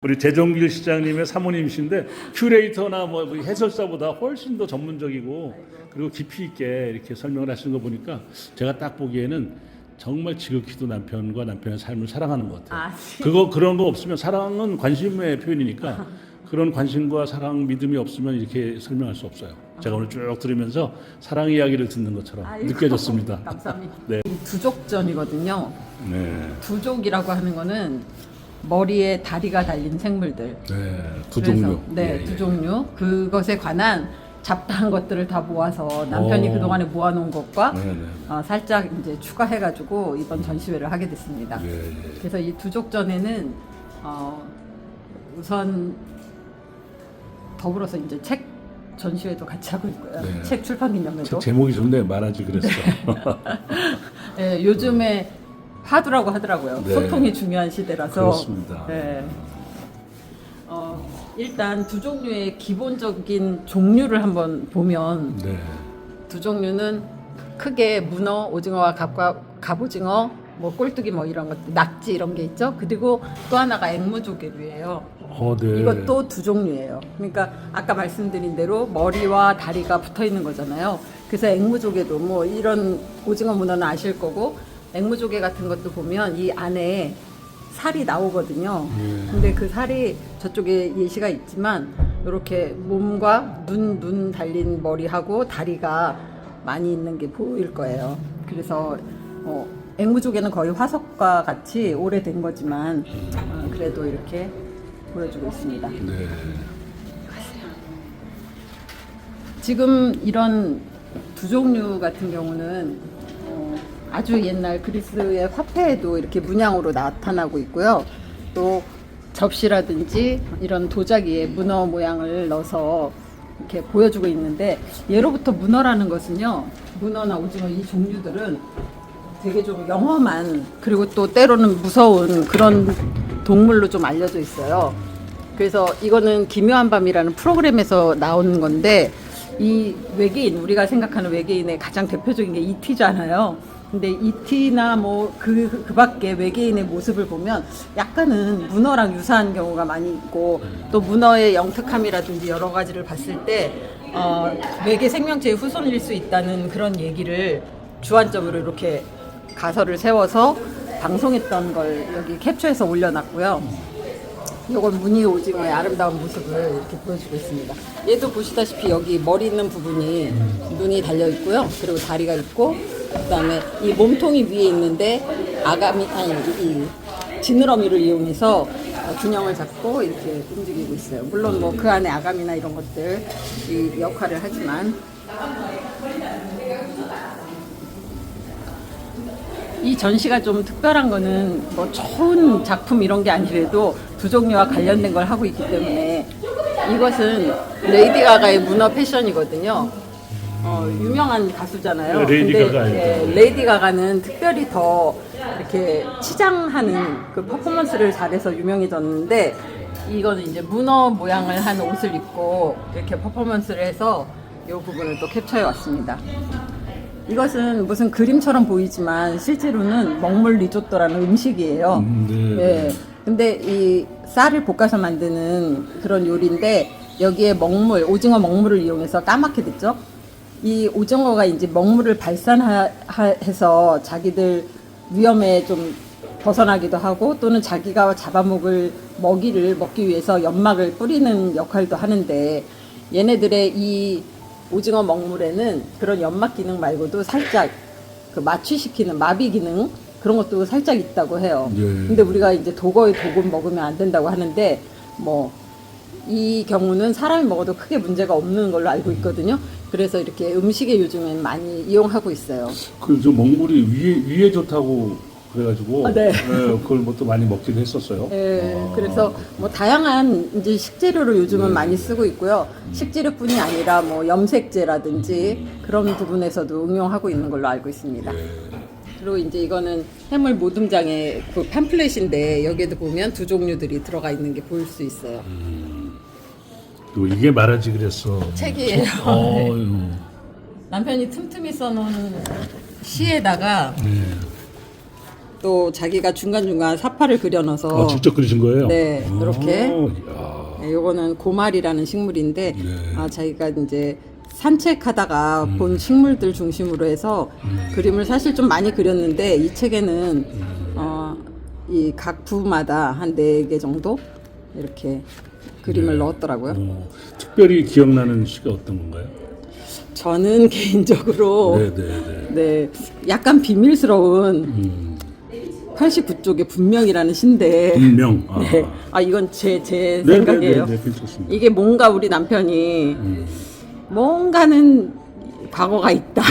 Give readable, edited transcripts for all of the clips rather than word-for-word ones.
우리 재종길 시장님의 사모님이신데 큐레이터나 뭐 해설사보다 훨씬 더 전문적이고 그리고 깊이 있게 이렇게 설명을 하시는 거 보니까 제가 딱 보기에는 정말 지극히도 남편과 남편의 삶을 사랑하는 것 같아요. 그런 거 없으면 사랑은 관심의 표현이니까 그런 관심과 사랑, 믿음이 없으면 이렇게 설명할 수 없어요. 제가 오늘 쭉 들으면서 사랑 이야기를 듣는 것처럼 느껴졌습니다. 감사합니다. 네. 두족전이거든요. 네. 두족이라고 하는 거는 머리에 다리가 달린 생물들. 네. 두 종류. 네, 두 종류. 그것에 관한 잡다한 것들을 다 모아서 남편이 그동안에 모아놓은 것과 살짝 이제 추가해가지고 이번 전시회를 하게 됐습니다. 그래서 이 두족전에는 우선 더불어서 이제 책 전시회도 같이 하고 있고요. 네. 책 출판 기념회도. 책 제목이 좋네. 말하지 그랬어. 네, 요즘에 하더라고 하더라고요. 네. 소통이 중요한 시대라서. 그렇습니다. 네. 일단 두 종류의 기본적인 종류를 한번 보면 네. 두 종류는 크게 문어, 오징어와 갑오징어, 뭐 꼴뚜기 뭐 이런 것, 낙지 이런 게 있죠. 그리고 또 하나가 앵무조개류예요. 네. 이것도 두 종류예요. 그러니까 아까 말씀드린 대로 머리와 다리가 붙어 있는 거잖아요. 그래서 앵무조개도 뭐 이런 오징어 문어는 아실 거고 앵무조개 같은 것도 보면 이 안에 살이 나오거든요. 근데 그 살이 저쪽에 예시가 있지만 이렇게 몸과 눈 달린 머리하고 다리가 많이 있는 게 보일 거예요. 그래서 앵무조개는 거의 화석과 같이 오래된 거지만 그래도 이렇게 보여주고 있습니다. 네. 지금 이런 두 종류 같은 경우는 아주 옛날 그리스의 화폐에도 이렇게 문양으로 나타나고 있고요. 또 접시라든지 이런 도자기에 문어 모양을 넣어서 이렇게 보여주고 있는데 예로부터 문어라는 것은요. 문어나 오징어 이 종류들은 되게 좀 영험한 그리고 또 때로는 무서운 그런 동물로 좀 알려져 있어요. 그래서 이거는 기묘한 밤이라는 프로그램에서 나온 건데 이 외계인, 우리가 생각하는 외계인의 가장 대표적인 게 E.T.잖아요. 근데 E.T.나 뭐 그 밖에 외계인의 모습을 보면 약간은 문어랑 유사한 경우가 많이 있고 또 문어의 영특함이라든지 여러 가지를 봤을 때 외계 생명체의 후손일 수 있다는 그런 얘기를 주안점으로 이렇게 가설을 세워서 방송했던 걸 여기 캡처해서 올려놨고요. 이건 무늬 오징어의 아름다운 모습을 이렇게 보여주고 있습니다. 얘도 보시다시피 여기 머리 있는 부분이 눈이 달려 있고요. 그리고 다리가 있고, 그다음에 이 몸통이 위에 있는데 이 지느러미를 이용해서 균형을 잡고 이렇게 움직이고 있어요. 물론 뭐 그 안에 아가미나 이런 것들 이 역할을 하지만 이 전시가 좀 특별한 거는 뭐 좋은 작품 이런 게 아니래도 두 종류와 관련된 걸 하고 있기 때문에 이것은 레이디 가가의 문어 패션이거든요. 유명한 가수잖아요. 레이디 가가 레이디 가가는 특별히 더 이렇게 치장하는 그 퍼포먼스를 잘해서 유명해졌는데 이거는 이제 문어 모양을 한 옷을 입고 이렇게 퍼포먼스를 해서 이 부분을 또 캡처해 왔습니다. 이것은 무슨 그림처럼 보이지만 실제로는 먹물 리조또라는 음식이에요. 네. 근데 이 쌀을 볶아서 만드는 그런 요리인데 여기에 먹물, 오징어 먹물을 이용해서 까맣게 됐죠. 이 오징어가 이제 먹물을 발산해서 자기들 위험에 좀 벗어나기도 하고 또는 자기가 잡아먹을 먹이를 먹기 위해서 연막을 뿌리는 역할도 하는데 얘네들의 이 오징어 먹물에는 그런 연막 기능 말고도 살짝 그 마취시키는 마비 기능 그런 것도 살짝 있다고 해요. 근데 우리가 이제 독어의 독은 먹으면 안 된다고 하는데 뭐 이 경우는 사람이 먹어도 크게 문제가 없는 걸로 알고 있거든요. 그래서 이렇게 음식에 요즘엔 많이 이용하고 있어요. 그 좀 먹물이 위에 좋다고 그래가지고 네. 그걸 뭐 또 많이 먹기도 했었어요. 네, 그래서 뭐 다양한 이제 식재료를 요즘은 많이 쓰고 있고요. 식재료뿐이 아니라 뭐 염색제라든지 그런 부분에서도 응용하고 있는 걸로 알고 있습니다. 그리고 이제 이거는 해물 모듬장의 그 팜플렛인데 여기에도 보면 두 종류들이 들어가 있는 게 보일 수 있어요. 또 이게 말하지 그랬어. 책이에요. 남편이 틈틈이 써놓은 시에다가 또 자기가 중간중간 사파를 그려넣어서 직접 그리신 거예요? 네, 이렇게. 이야. 네, 요거는 고말이라는 식물인데 네. 자기가 이제 산책하다가 본 식물들 중심으로 해서 그림을 사실 좀 많이 그렸는데 이 책에는 이 각 부마다 한 4개 정도 이렇게 그림을 넣었더라고요. 특별히 기억나는 시가 어떤 건가요? 저는 개인적으로 네네네. 네, 약간 비밀스러운 89쪽의 분명이라는 시인데 분명. 네. 이건 제 네, 생각이에요. 네, 괜찮습니다. 이게 뭔가 우리 남편이 뭔가는 과거가 있다.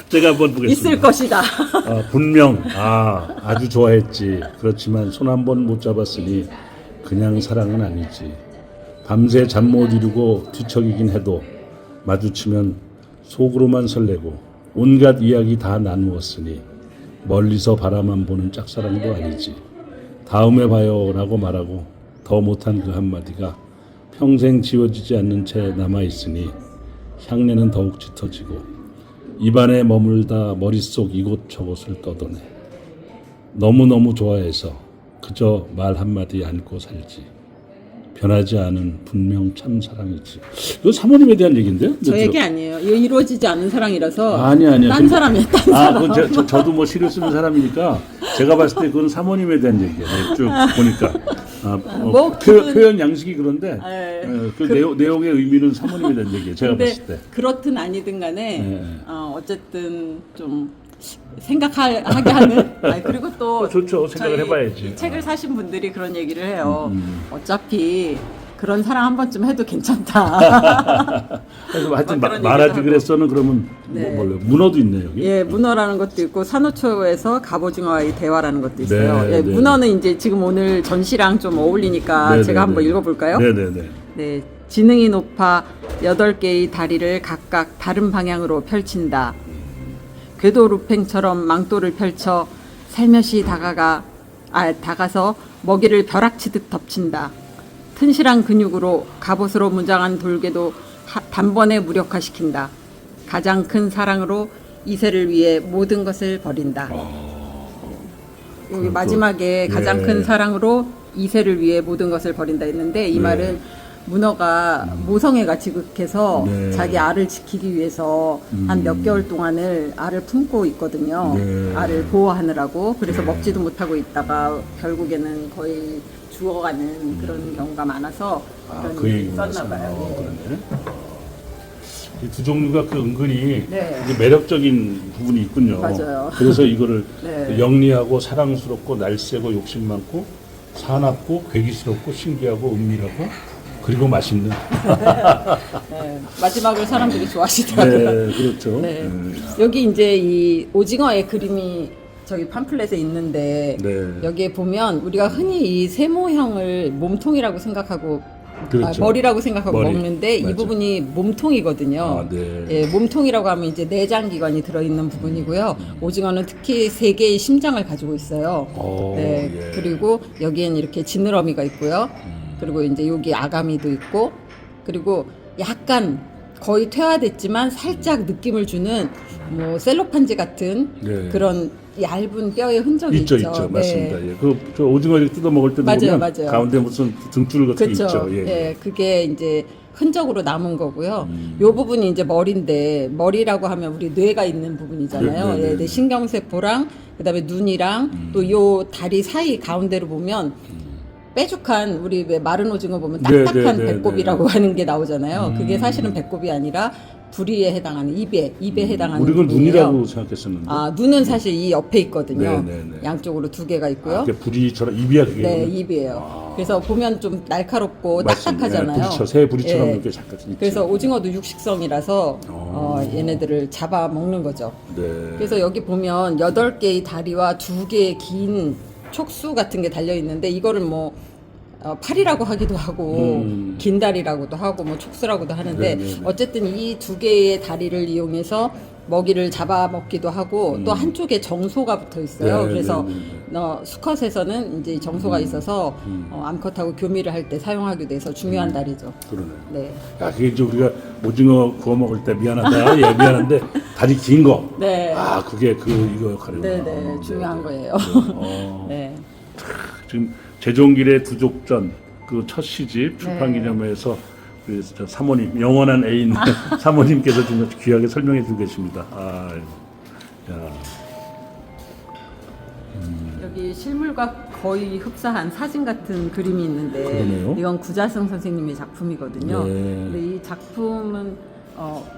제가 한번 보겠습니다. 있을 것이다. 분명 아주 좋아했지. 그렇지만 손 한 번 못 잡았으니 그냥 사랑은 아니지. 밤새 잠 못 이루고 뒤척이긴 해도 마주치면 속으로만 설레고 온갖 이야기 다 나누었으니 멀리서 바라만 보는 짝사랑도 아니지. 다음에 봐요라고 말하고 더 못한 그 한마디가 평생 지워지지 않는 채 남아있으니 향내는 더욱 짙어지고 입안에 머물다 머릿속 이곳저곳을 떠도네. 너무너무 좋아해서 그저 말 한마디 안고 살지. 변하지 않은 분명 참 사랑이지. 이거 사모님에 대한 얘기인데요? 저 얘기 아니에요. 이거 이루어지지 않는 사랑이라서 아니야. 딴 사람이에요. 딴 사람. 그건 저도 뭐 시를 쓰는 사람이니까 제가 봤을 때 그건 사모님에 대한 얘기예요. 쭉 보니까 뭐 표현 양식이 그런데 네. 그 내용의 의미는 사모님에 대한 얘기예요. 제가 근데 봤을 때. 그렇든 아니든 간에 네. 어쨌든 좀 생각하게 하는 그리고 또 좋죠. 생각을 저희 해봐야지. 이 책을 사신 분들이 그런 얘기를 해요. 어차피 그런 사랑 한 번쯤 해도 괜찮다. 그래서 하여튼 뭐 그런 말하지 얘기도 그랬어는 그러면 네. 뭘로 문어도 있네요. 여기. 예, 문어라는 것도 있고 산호초에서 갑오징어와의 대화라는 것도 있어요. 네, 예, 네. 문어는 이제 지금 오늘 전시랑 좀 어울리니까 네, 제가 네, 한번 네. 읽어볼까요? 네네네. 네, 지능이 높아 8개의 다리를 각각 다른 방향으로 펼친다. 궤도루팽처럼 망토를 펼쳐 살며시 다가서 먹이를 벼락치듯 덮친다. 튼실한 근육으로 갑옷으로 무장한 돌개도 단번에 무력화시킨다. 가장 큰 사랑으로 이세를 위해 모든 것을 버린다. 여기 마지막에 가장 예. 큰 사랑으로 이세를 위해 모든 것을 버린다 했는데 이 말은 문어가 모성애가 지극해서 네. 자기 알을 지키기 위해서 한 몇 개월 동안을 알을 품고 있거든요. 네. 알을 보호하느라고. 그래서 먹지도 못하고 있다가 결국에는 거의 죽어가는 그런 경우가 많아서 그런 그 얘기 얘기가 썼나 봐요. 그러네. 이 두 종류가 그 은근히 네. 이제 매력적인 부분이 있군요. 맞아요. 그래서 이거를 네. 영리하고 사랑스럽고 날쌔고 욕심 많고 사납고 괴기스럽고 신기하고 은밀하고 그리고 맛있는. 네, 마지막을 사람들이 좋아하시더라고요. 네, 그렇죠. 네. 여기 이제 이 오징어의 그림이 저기 팜플렛에 있는데 네. 여기에 보면 우리가 흔히 이 세모형을 몸통이라고 생각하고 그렇죠. 머리라고 생각하고 머리. 먹는데 이 맞아. 부분이 몸통이거든요. 네. 예, 몸통이라고 하면 이제 내장기관이 들어있는 부분이고요. 오징어는 특히 3개의 심장을 가지고 있어요. 네, 예. 그리고 여기엔 이렇게 지느러미가 있고요. 그리고 이제 여기 아가미도 있고, 그리고 약간 거의 퇴화됐지만 살짝 느낌을 주는 뭐 셀로판지 같은 네. 그런 얇은 뼈의 흔적이 있죠. 있죠. 네. 맞습니다. 예. 저 오징어 이렇게 뜯어 먹을 때도 맞아요, 보면 맞아요. 가운데 무슨 등줄 같은 게 그렇죠. 있죠. 예. 예, 그게 이제 흔적으로 남은 거고요. 요 부분이 이제 머리인데 머리라고 하면 우리 뇌가 있는 부분이잖아요. 네, 네, 네, 예, 내 신경세포랑 그다음에 눈이랑 또 요 다리 사이 가운데로 보면 뾰족한 우리 왜 마른 오징어 보면 네, 딱딱한 네, 네, 배꼽이라고 하는 게 나오잖아요. 그게 사실은 배꼽이 아니라 부리에 해당하는 입에 해당하는 우리가 부분이에요. 눈이라고 생각했었는데. 눈은 사실 이 옆에 있거든요. 네, 네, 네. 양쪽으로 2개가 있고요. 이게 부리처럼 입이야 그게. 네, 입이에요. 그래서 보면 좀 날카롭고 맞습니다. 딱딱하잖아요. 부리처럼, 새 부리처럼 예. 이렇게 잠깐 있죠. 그래서 오징어도 육식성이라서 얘네들을 잡아 먹는 거죠. 네. 그래서 여기 보면 8개의 다리와 2개의 긴 촉수 같은 게 달려 있는데 이거를 뭐 팔이라고 하기도 하고 긴 다리라고도 하고 뭐 촉수라고도 하는데 네, 네, 네. 어쨌든 이 2개의 다리를 이용해서 먹이를 잡아먹기도 하고 또 한쪽에 정소가 붙어 있어요. 네, 그래서 네, 수컷에서는 이제 정소가 있어서 암컷하고 교미를 할 때 사용하게 돼서 중요한 다리죠. 그러네. 네. 야, 그게 이제 우리가 오징어 구워 먹을 때 미안하다. 예, 미안한데 다리 긴 거. 네. 아, 그게 이거 역할이구나. 네네, 중요한 거예요. 네. 네. 지금 제종길의 두족전 그 첫 시집 출판 네. 기념회에서 그래서 저 사모님 영원한 애인 사모님께서 지금 귀하게 설명해 주고 계십니다. 아, 야, 여기 실물과 거의 흡사한 사진 같은 그림이 있는데 그러네요. 이건 구자승 선생님의 작품이거든요. 네. 근데 이 작품은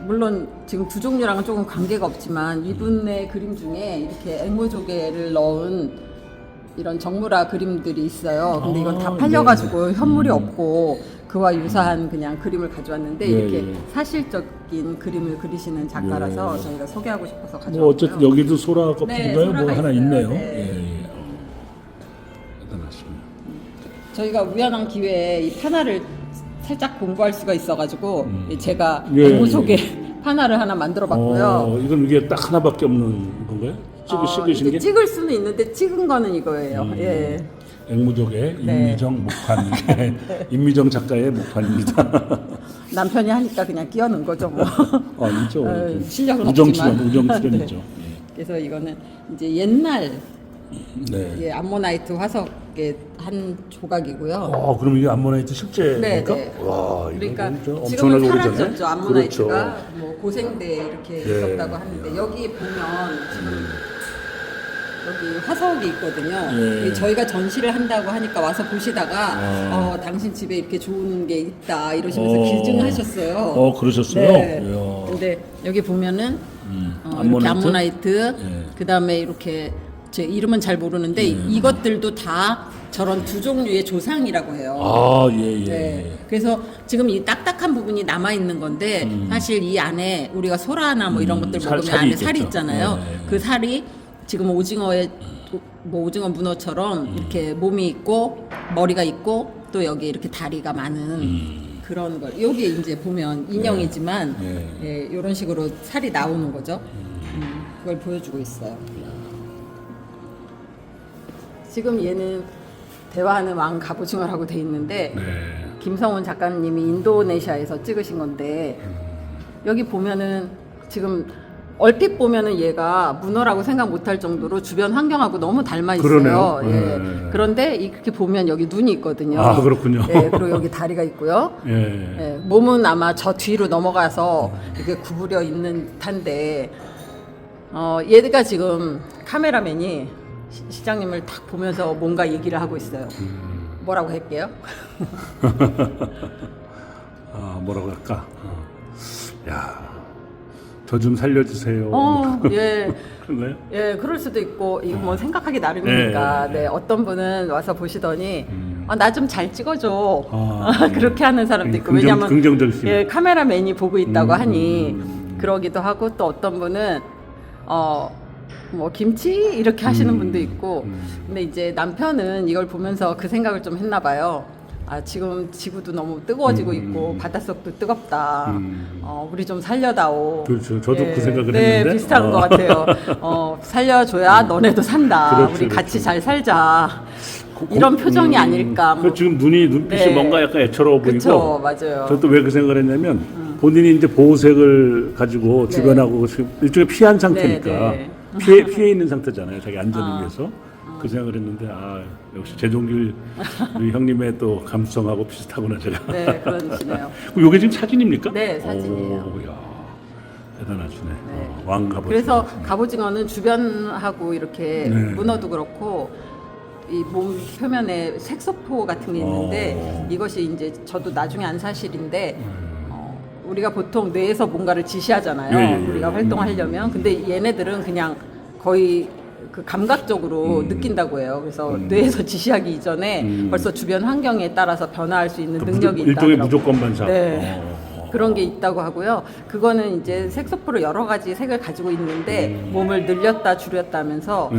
물론 지금 두 종류랑은 조금 관계가 없지만 이분의 그림 중에 이렇게 앵무조개를 넣은 이런 정물화 그림들이 있어요. 근데 이건 다 아, 팔려가지고 네. 현물이 없고 그와 유사한 그냥 그림을 가져왔는데 예, 이렇게 예. 사실적인 그림을 그리시는 작가라서 저희가 소개하고 싶어서 가져왔고요. 뭐 어쨌든 여기도 소라 껍질인가요? 네, 뭐 소라가 하나 있어요. 있네요. 네. 예, 예. 대단하십니다. 저희가 우연한 기회에 이 판화를 살짝 공부할 수가 있어가지고 제가 예, 앵무조개 판화를 하나 만들어봤고요. 이건 이게 딱 하나밖에 없는 건가요? 찍으신 이제 게? 찍을 수는 있는데 찍은 거는 이거예요. 예. 앵무족의 네. 임미정 목판. 임미정 작가의 목판입니다. 남편이 하니까 그냥 끼워 넣은 거죠 뭐. 아니죠. 실력은 우정 없지만. 출연, 우정 출연이죠. 네. 그래서 이거는 이제 옛날 네. 예, 암모나이트 화석의 한 조각이고요. 그럼 이게 암모나이트 실제입니까? 네, 네. 와, 이거 그러니까 진짜 지금은 엄청나게 오래전에? 사라졌죠. 암모나이트가 그렇죠. 뭐 고생대 이렇게 예. 있었다고 하는데 여기 보면 지금 여기 화석이 있거든요. 예. 이 저희가 전시를 한다고 하니까 와서 보시다가 당신 집에 이렇게 좋은 게 있다 이러시면서 기증하셨어요. 그러셨어요? 네. 이야. 근데 여기 보면은 이렇게 암모나이트? 암모나이트, 예. 그다음에 이렇게 제 이름은 잘 모르는데 이것들도 다 저런 두 종류의 조상이라고 해요. 아, 예, 예. 네. 그래서 지금 이 딱딱한 부분이 남아 있는 건데 사실 이 안에 우리가 소라나 뭐 이런 것들 먹으면 살이 안에 살이 있겠죠. 있잖아요. 네. 그 살이 지금 오징어의 뭐 오징어 문어처럼 이렇게 몸이 있고 머리가 있고 또 여기 이렇게 다리가 많은 그런 걸 여기 이제 보면 인형이지만 네. 예, 이런 식으로 살이 나오는 거죠. 그걸 보여주고 있어요. 지금 얘는 대화하는 왕 갑오징어라고 돼 있는데 네. 김성훈 작가님이 인도네시아에서 찍으신 건데 여기 보면은 지금 얼핏 보면은 얘가 문어라고 생각 못할 정도로 주변 환경하고 너무 닮아 있어요. 그러네요. 예. 네. 그런데 이렇게 보면 여기 눈이 있거든요. 아, 그렇군요. 예, 그리고 여기 다리가 있고요. 예. 예, 몸은 아마 저 뒤로 넘어가서 이렇게 구부려 있는 듯한데 얘가 지금 카메라맨이 시장님을 딱 보면서 뭔가 얘기를 하고 있어요. 뭐라고 할게요? 뭐라고 할까? 야, 저 좀 살려주세요. 예. 그런가요? 예, 그럴 수도 있고, 이거 뭐 생각하기 나름이니까, 네. 네, 어떤 분은 와서 보시더니, 나 좀 잘 찍어줘. 아, 그렇게 하는 사람도 있고, 긍정- 왜냐면, 긍정적이시네. 예, 카메라맨이 보고 있다고 하니, 그러기도 하고, 또 어떤 분은, 뭐, 김치? 이렇게 하시는 분도 있고, 근데 이제 남편은 이걸 보면서 그 생각을 좀 했나 봐요. 지금 지구도 너무 뜨거워지고 있고 바닷속도 뜨겁다. 우리 좀 살려다오. 그렇죠. 저도 그 생각을 네, 했는데. 비슷한 것 같아요. 살려줘야 너네도 산다. 그렇죠, 우리 같이 그렇죠. 잘 살자. 이런 표정이 아닐까. 뭐. 지금 눈빛이 네. 뭔가 약간 애처로워 보이고. 그쵸, 맞아요. 저도 왜 그 생각을 했냐면 본인이 이제 보호색을 가지고 주변하고 지금 일종의 피한 상태니까 네. 피해 있는 상태잖아요. 자기 안전을 위해서. 그 생각을 했는데 역시 제종길 우리 형님의 또 감성하고 비슷하구나 제가. 네, 그러시네요. 그럼 이게 지금 사진입니까? 네, 사진이에요. 야, 대단하시네. 왕갑오징어. 그래서 갑오징어는 주변하고 이렇게 네. 문어도 그렇고 이 몸 표면에 색소포 같은 게 있는데 이것이 이제 저도 나중에 안 사실인데 우리가 보통 뇌에서 뭔가를 지시하잖아요. 예, 예, 예. 우리가 활동하려면 근데 얘네들은 그냥 거의 그 감각적으로 느낀다고 해요. 그래서 뇌에서 지시하기 이전에 벌써 주변 환경에 따라서 변화할 수 있는 능력이 있다. 일종의 무조건 반사. 네. 그런 게 있다고 하고요. 그거는 이제 색소포로 여러 가지 색을 가지고 있는데 몸을 늘렸다 줄였다 하면서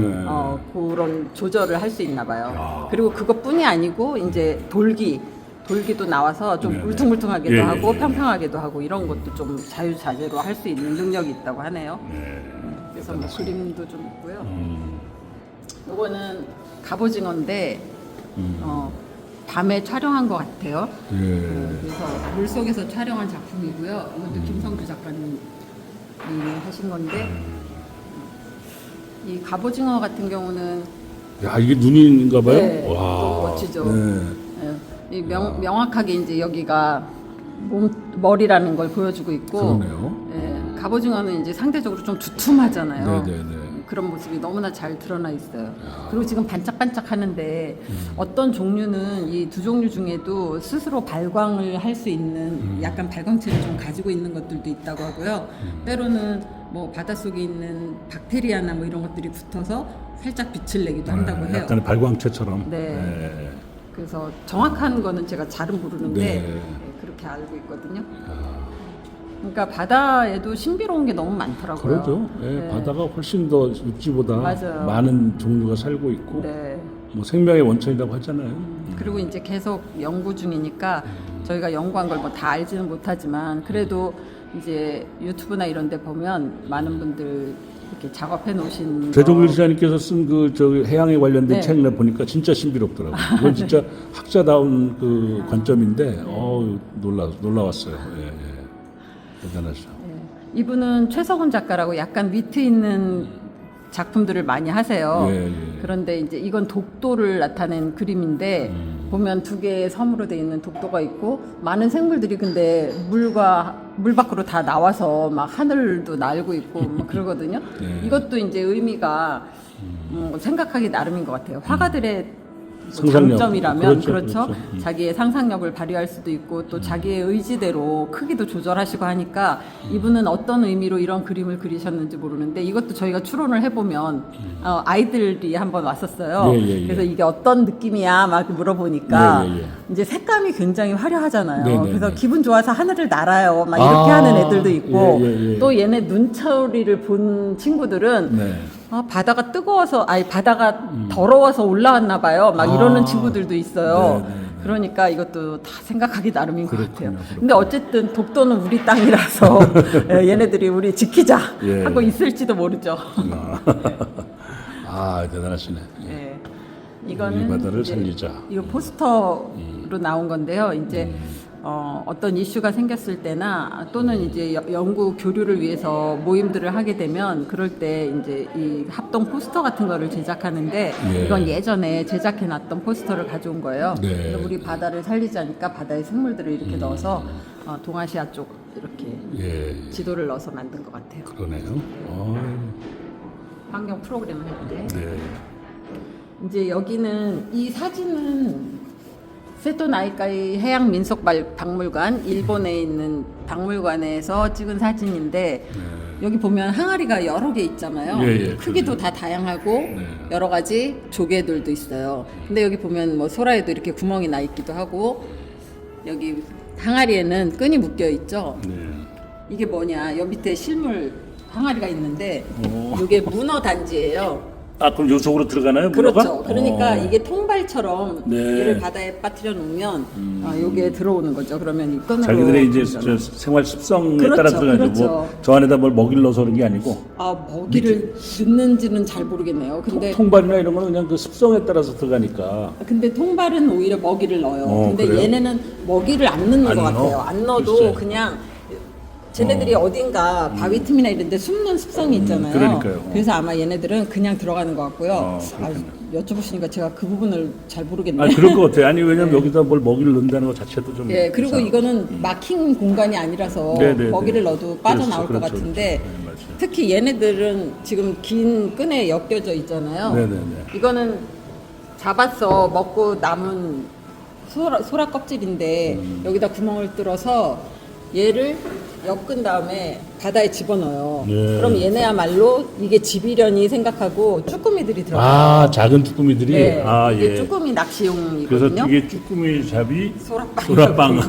그런 조절을 할 수 있나 봐요. 그리고 그것뿐이 아니고 이제 돌기 돌기도 나와서 좀 네, 네. 울퉁불퉁하기도 예, 하고 예, 예. 평평하기도 하고 이런 것도 좀 자유자재로 할 수 있는 능력이 있다고 하네요. 네. 그래서 뭐 그림도 좀 있고요. 음. 요거는 갑오징어인데 밤에 촬영한 것 같아요. 예. 그래서 물속에서 촬영한 작품이고요. 이것도 김성규 작가님이 하신 건데 이 갑오징어 같은 경우는 야, 이게 눈인가 봐요? 네, 와. 너무 멋지죠. 네. 이 명확하게 이제 여기가 머리라는 걸 보여주고 있고, 그러네요. 예, 갑오징어는 이제 상대적으로 좀 두툼하잖아요. 네네네. 그런 모습이 너무나 잘 드러나 있어요. 그리고 지금 반짝반짝 하는데 어떤 종류는 이 두 종류 중에도 스스로 발광을 할 수 있는 약간 발광체를 좀 가지고 있는 것들도 있다고 하고요. 때로는 뭐 바닷속에 있는 박테리아나 뭐 이런 것들이 붙어서 살짝 빛을 내기도 한다고 해요. 약간 발광체처럼. 네. 네. 그래서 정확한 거는 제가 잘은 모르는데 네. 네, 그렇게 알고 있거든요. 그러니까 바다에도 신비로운 게 너무 많더라고요. 그러죠. 예, 네. 바다가 훨씬 더 육지보다 맞아요. 많은 종류가 살고 있고, 네. 뭐 생명의 원천이라고 하잖아요. 그리고 이제 계속 연구 중이니까 저희가 연구한 걸 뭐 다 알지는 못하지만 그래도 이제 유튜브나 이런 데 보면 많은 분들 이렇게 작업해 놓으신 최종일 기자님께서 쓴 그 저 해양에 관련된 네. 책을 보니까 진짜 신비롭더라고요. 이건 진짜 학자다운 그 관점인데, 놀라웠어요. 예, 예. 대단하죠. 예. 이분은 최석훈 작가라고 약간 위트 있는 작품들을 많이 하세요. 예, 예. 그런데 이제 이건 독도를 나타낸 그림인데 보면 두 개의 섬으로 되어 있는 독도가 있고 많은 생물들이 근데 물 밖으로 다 나와서 막 하늘도 날고 있고 막 그러거든요. 네. 이것도 이제 의미가 생각하기 나름인 것 같아요. 화가들의 뭐 상상력. 장점이라면 그렇죠, 그렇죠. 그렇죠. 자기의 상상력을 발휘할 수도 있고 또 자기의 의지대로 크기도 조절하시고 하니까 이분은 어떤 의미로 이런 그림을 그리셨는지 모르는데 이것도 저희가 추론을 해보면 아이들이 한번 왔었어요. 예, 예, 예. 그래서 이게 어떤 느낌이야 막 물어보니까 예, 예, 예. 이제 색감이 굉장히 화려하잖아요. 네, 네, 그래서 네. 기분 좋아서 하늘을 날아요. 막 이렇게 하는 애들도 있고 예, 예, 예. 또 얘네 눈처리를 본 친구들은 네. 바다가 뜨거워서 바다가 더러워서 올라왔나 봐요. 막 이러는 친구들도 있어요. 네, 네, 네. 그러니까 이것도 다 생각하기 나름인 것 그렇군요, 같아요. 그렇군요. 근데 어쨌든 독도는 우리 땅이라서 얘네들이 우리 지키자 예. 하고 있을지도 모르죠. 대단하시네. 예. 우리 이거는 바다를 이제 살리자. 이거 포스터로 나온 건데요. 이제 어떤 이슈가 생겼을 때나 또는 이제 연구 교류를 위해서 모임들을 하게 되면 그럴 때 이제 이 합동 포스터 같은 거를 제작하는데 예. 이건 예전에 제작해 놨던 포스터를 가져온 거예요. 네. 그래서 우리 바다를 살리자니까 바다의 생물들을 이렇게 넣어서 동아시아 쪽 이렇게 예, 지도를 넣어서 만든 것 같아요. 그러네요. 환경 프로그램을 할 때. 네. 이제 여기는 이 사진은 세토나이카이 해양민속박물관 일본에 있는 박물관에서 찍은 사진인데 여기 보면 항아리가 여러 개 있잖아요. 예, 예, 크기도 다 다양하고 네. 여러 가지 조개들도 있어요. 근데 여기 보면 뭐 소라에도 이렇게 구멍이 나 있기도 하고 여기 항아리에는 끈이 묶여 있죠. 네. 이게 뭐냐? 여기 밑에 실물 항아리가 있는데 오. 이게 문어 단지예요. 그럼 요 속으로 들어가나요? 문어가? 그렇죠. 그러니까 이게 통발처럼 네. 얘를 바다에 빠뜨려 놓으면 요게 들어오는 거죠. 그러면 이 끈으로 자기들의 이제 들어가잖아요. 저 생활 습성에 그렇죠, 따라 들어가죠. 그렇죠. 뭐 저 안에다 뭘 먹이를 넣어서 그런 게 아니고 먹이를 넣는지는 잘 모르겠네요. 근데 통발이나 이런 거는 그냥 그 습성에 따라서 들어가니까. 근데 통발은 오히려 먹이를 넣어요. 근데 그래요? 얘네는 먹이를 안 넣는 안 것 넣어? 같아요. 안 넣어도 글쎄. 그냥 쟤네들이 어딘가 바위 틈이나 이런 데 숨는 습성이 있잖아요. 그러니까요. 그래서 아마 얘네들은 그냥 들어가는 것 같고요. 그렇군요. 여쭤보시니까 제가 그 부분을 잘 모르겠네요. 그럴 것 같아요. 아니 왜냐면 여기다 뭘 먹이를 넣는다는 것 자체도 좀. 예, 그리고 이상- 이거는 막힌 공간이 아니라서 네네네. 먹이를 넣어도 빠져나올 그렇죠, 것 그렇죠, 같은데 그렇죠. 네, 맞아요. 특히 얘네들은 지금 긴 끈에 엮여져 있잖아요. 네네네. 이거는 잡았어 먹고 남은 소라 껍질인데 여기다 구멍을 뚫어서 얘를 엮은 다음에 바다에 집어넣어요. 네. 그럼 얘네야말로 이게 집이려니 생각하고 쭈꾸미들이 들어가요. 작은 쭈꾸미들이. 네, 이게 예. 쭈꾸미 낚시용이거든요. 그래서 이게 쭈꾸미 잡이 소라빵. 소라빵.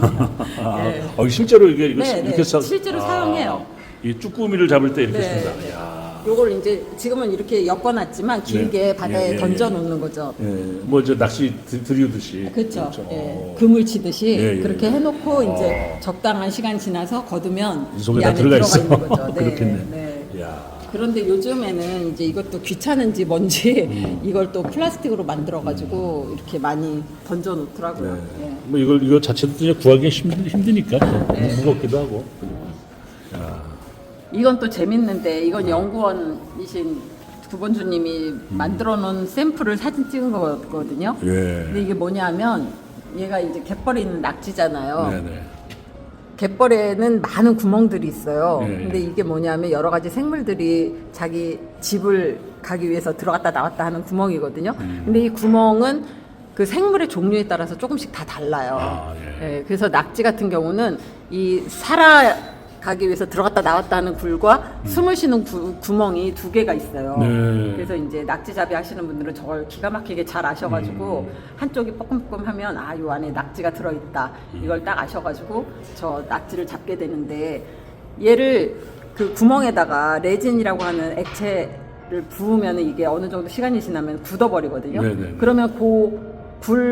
네. 실제로 이게 네, 이렇게 네. 실제로 사용해요. 이 쭈꾸미를 잡을 때 이렇게 네, 쓴다. 네. 이야. 요걸 이제 지금은 이렇게 엮어놨지만 길게 네. 바다에 예, 던져 놓는 거죠. 예, 뭐 저 낚시 들이우듯이. 그렇죠. 예, 그물 치듯이 예, 예. 그렇게 해놓고 이제 적당한 시간 지나서 걷으면 이 속에 이 다 안에 들어가 있어. 있는 거죠. 그렇겠네. 네. 야. 그런데 요즘에는 이제 이것도 귀찮은지 뭔지 이걸 또 플라스틱으로 만들어가지고 이렇게 많이 던져 놓더라고요. 예. 뭐 이거 자체도 그냥 구하기 힘드니까 무겁기도 하고. 이건 또 재밌는데 이건 연구원이신 구본주님이 만들어 놓은 샘플을 사진 찍은 거거든요. 예. 근데 이게 뭐냐면 얘가 이제 갯벌에 있는 낙지잖아요. 네네. 갯벌에는 많은 구멍들이 있어요. 예, 예. 근데 이게 뭐냐면 여러 가지 생물들이 자기 집을 가기 위해서 들어갔다 나왔다 하는 구멍이거든요. 근데 이 구멍은 그 생물의 종류에 따라서 조금씩 다 달라요. 아, 예. 예, 그래서 낙지 같은 경우는 이 살아가기 위해서 들어갔다 나왔다 하는 굴과 숨을 쉬는 구멍이 두 개가 있어요. 네. 그래서 이제 낙지잡이 하시는 분들은 저걸 기가 막히게 잘 아셔가지고 한쪽이 뻐끔뻐끔하면 아, 요 안에 낙지가 들어있다. 이걸 딱 아셔가지고 저 낙지를 잡게 되는데 얘를 그 구멍에다가 레진이라고 하는 액체를 부으면 이게 어느 정도 시간이 지나면 굳어버리거든요. 네네. 그러면 굴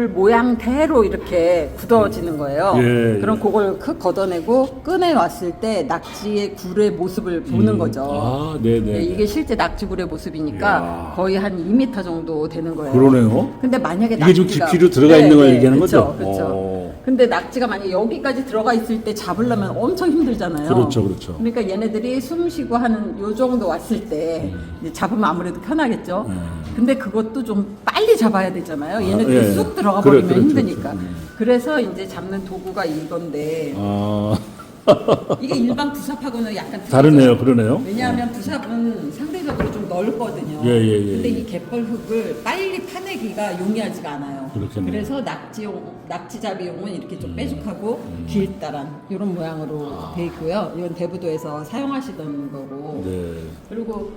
모양대로 이렇게 굳어지는 거예요. 예, 그럼 그걸 걷어내고 꺼내왔을 때 낙지의 굴의 모습을 보는 거죠. 아, 네네. 네, 이게 실제 낙지굴의 모습이니까 이야. 거의 한 2m 정도 되는 거예요. 그러네요. 근데 만약에 이게 좀 낙지가 깊이로 들어가 있는 걸 얘기하는 거죠? 그렇죠. 오. 근데 낙지가 만약에 여기까지 들어가 있을 때 잡으려면 엄청 힘들잖아요. 그렇죠, 그렇죠. 그러니까 얘네들이 숨 쉬고 하는 요 정도 왔을 때 이제 잡으면 아무래도 편하겠죠. 근데 그것도 좀 빨리 잡아야 되잖아요. 얘네들이 예. 쑥 들어가 버리면 그렇죠, 힘드니까. 그렇죠. 그래서 이제 잡는 도구가 이건데 아, 이게 일반 부삽하고는 약간 다르네요, 그러네요. 왜냐하면 부삽은 상대적으로 좀 넓거든요. 예, 예, 예. 근데 이 갯벌 흙을 빨리 파내기가 용이하지가 않아요. 그렇겠네요. 그래서 낙지잡이용은 이렇게 좀 뾰족하고 길다란 이런 모양으로 돼 있고요. 이건 대부도에서 사용하시던 거고. 네. 그리고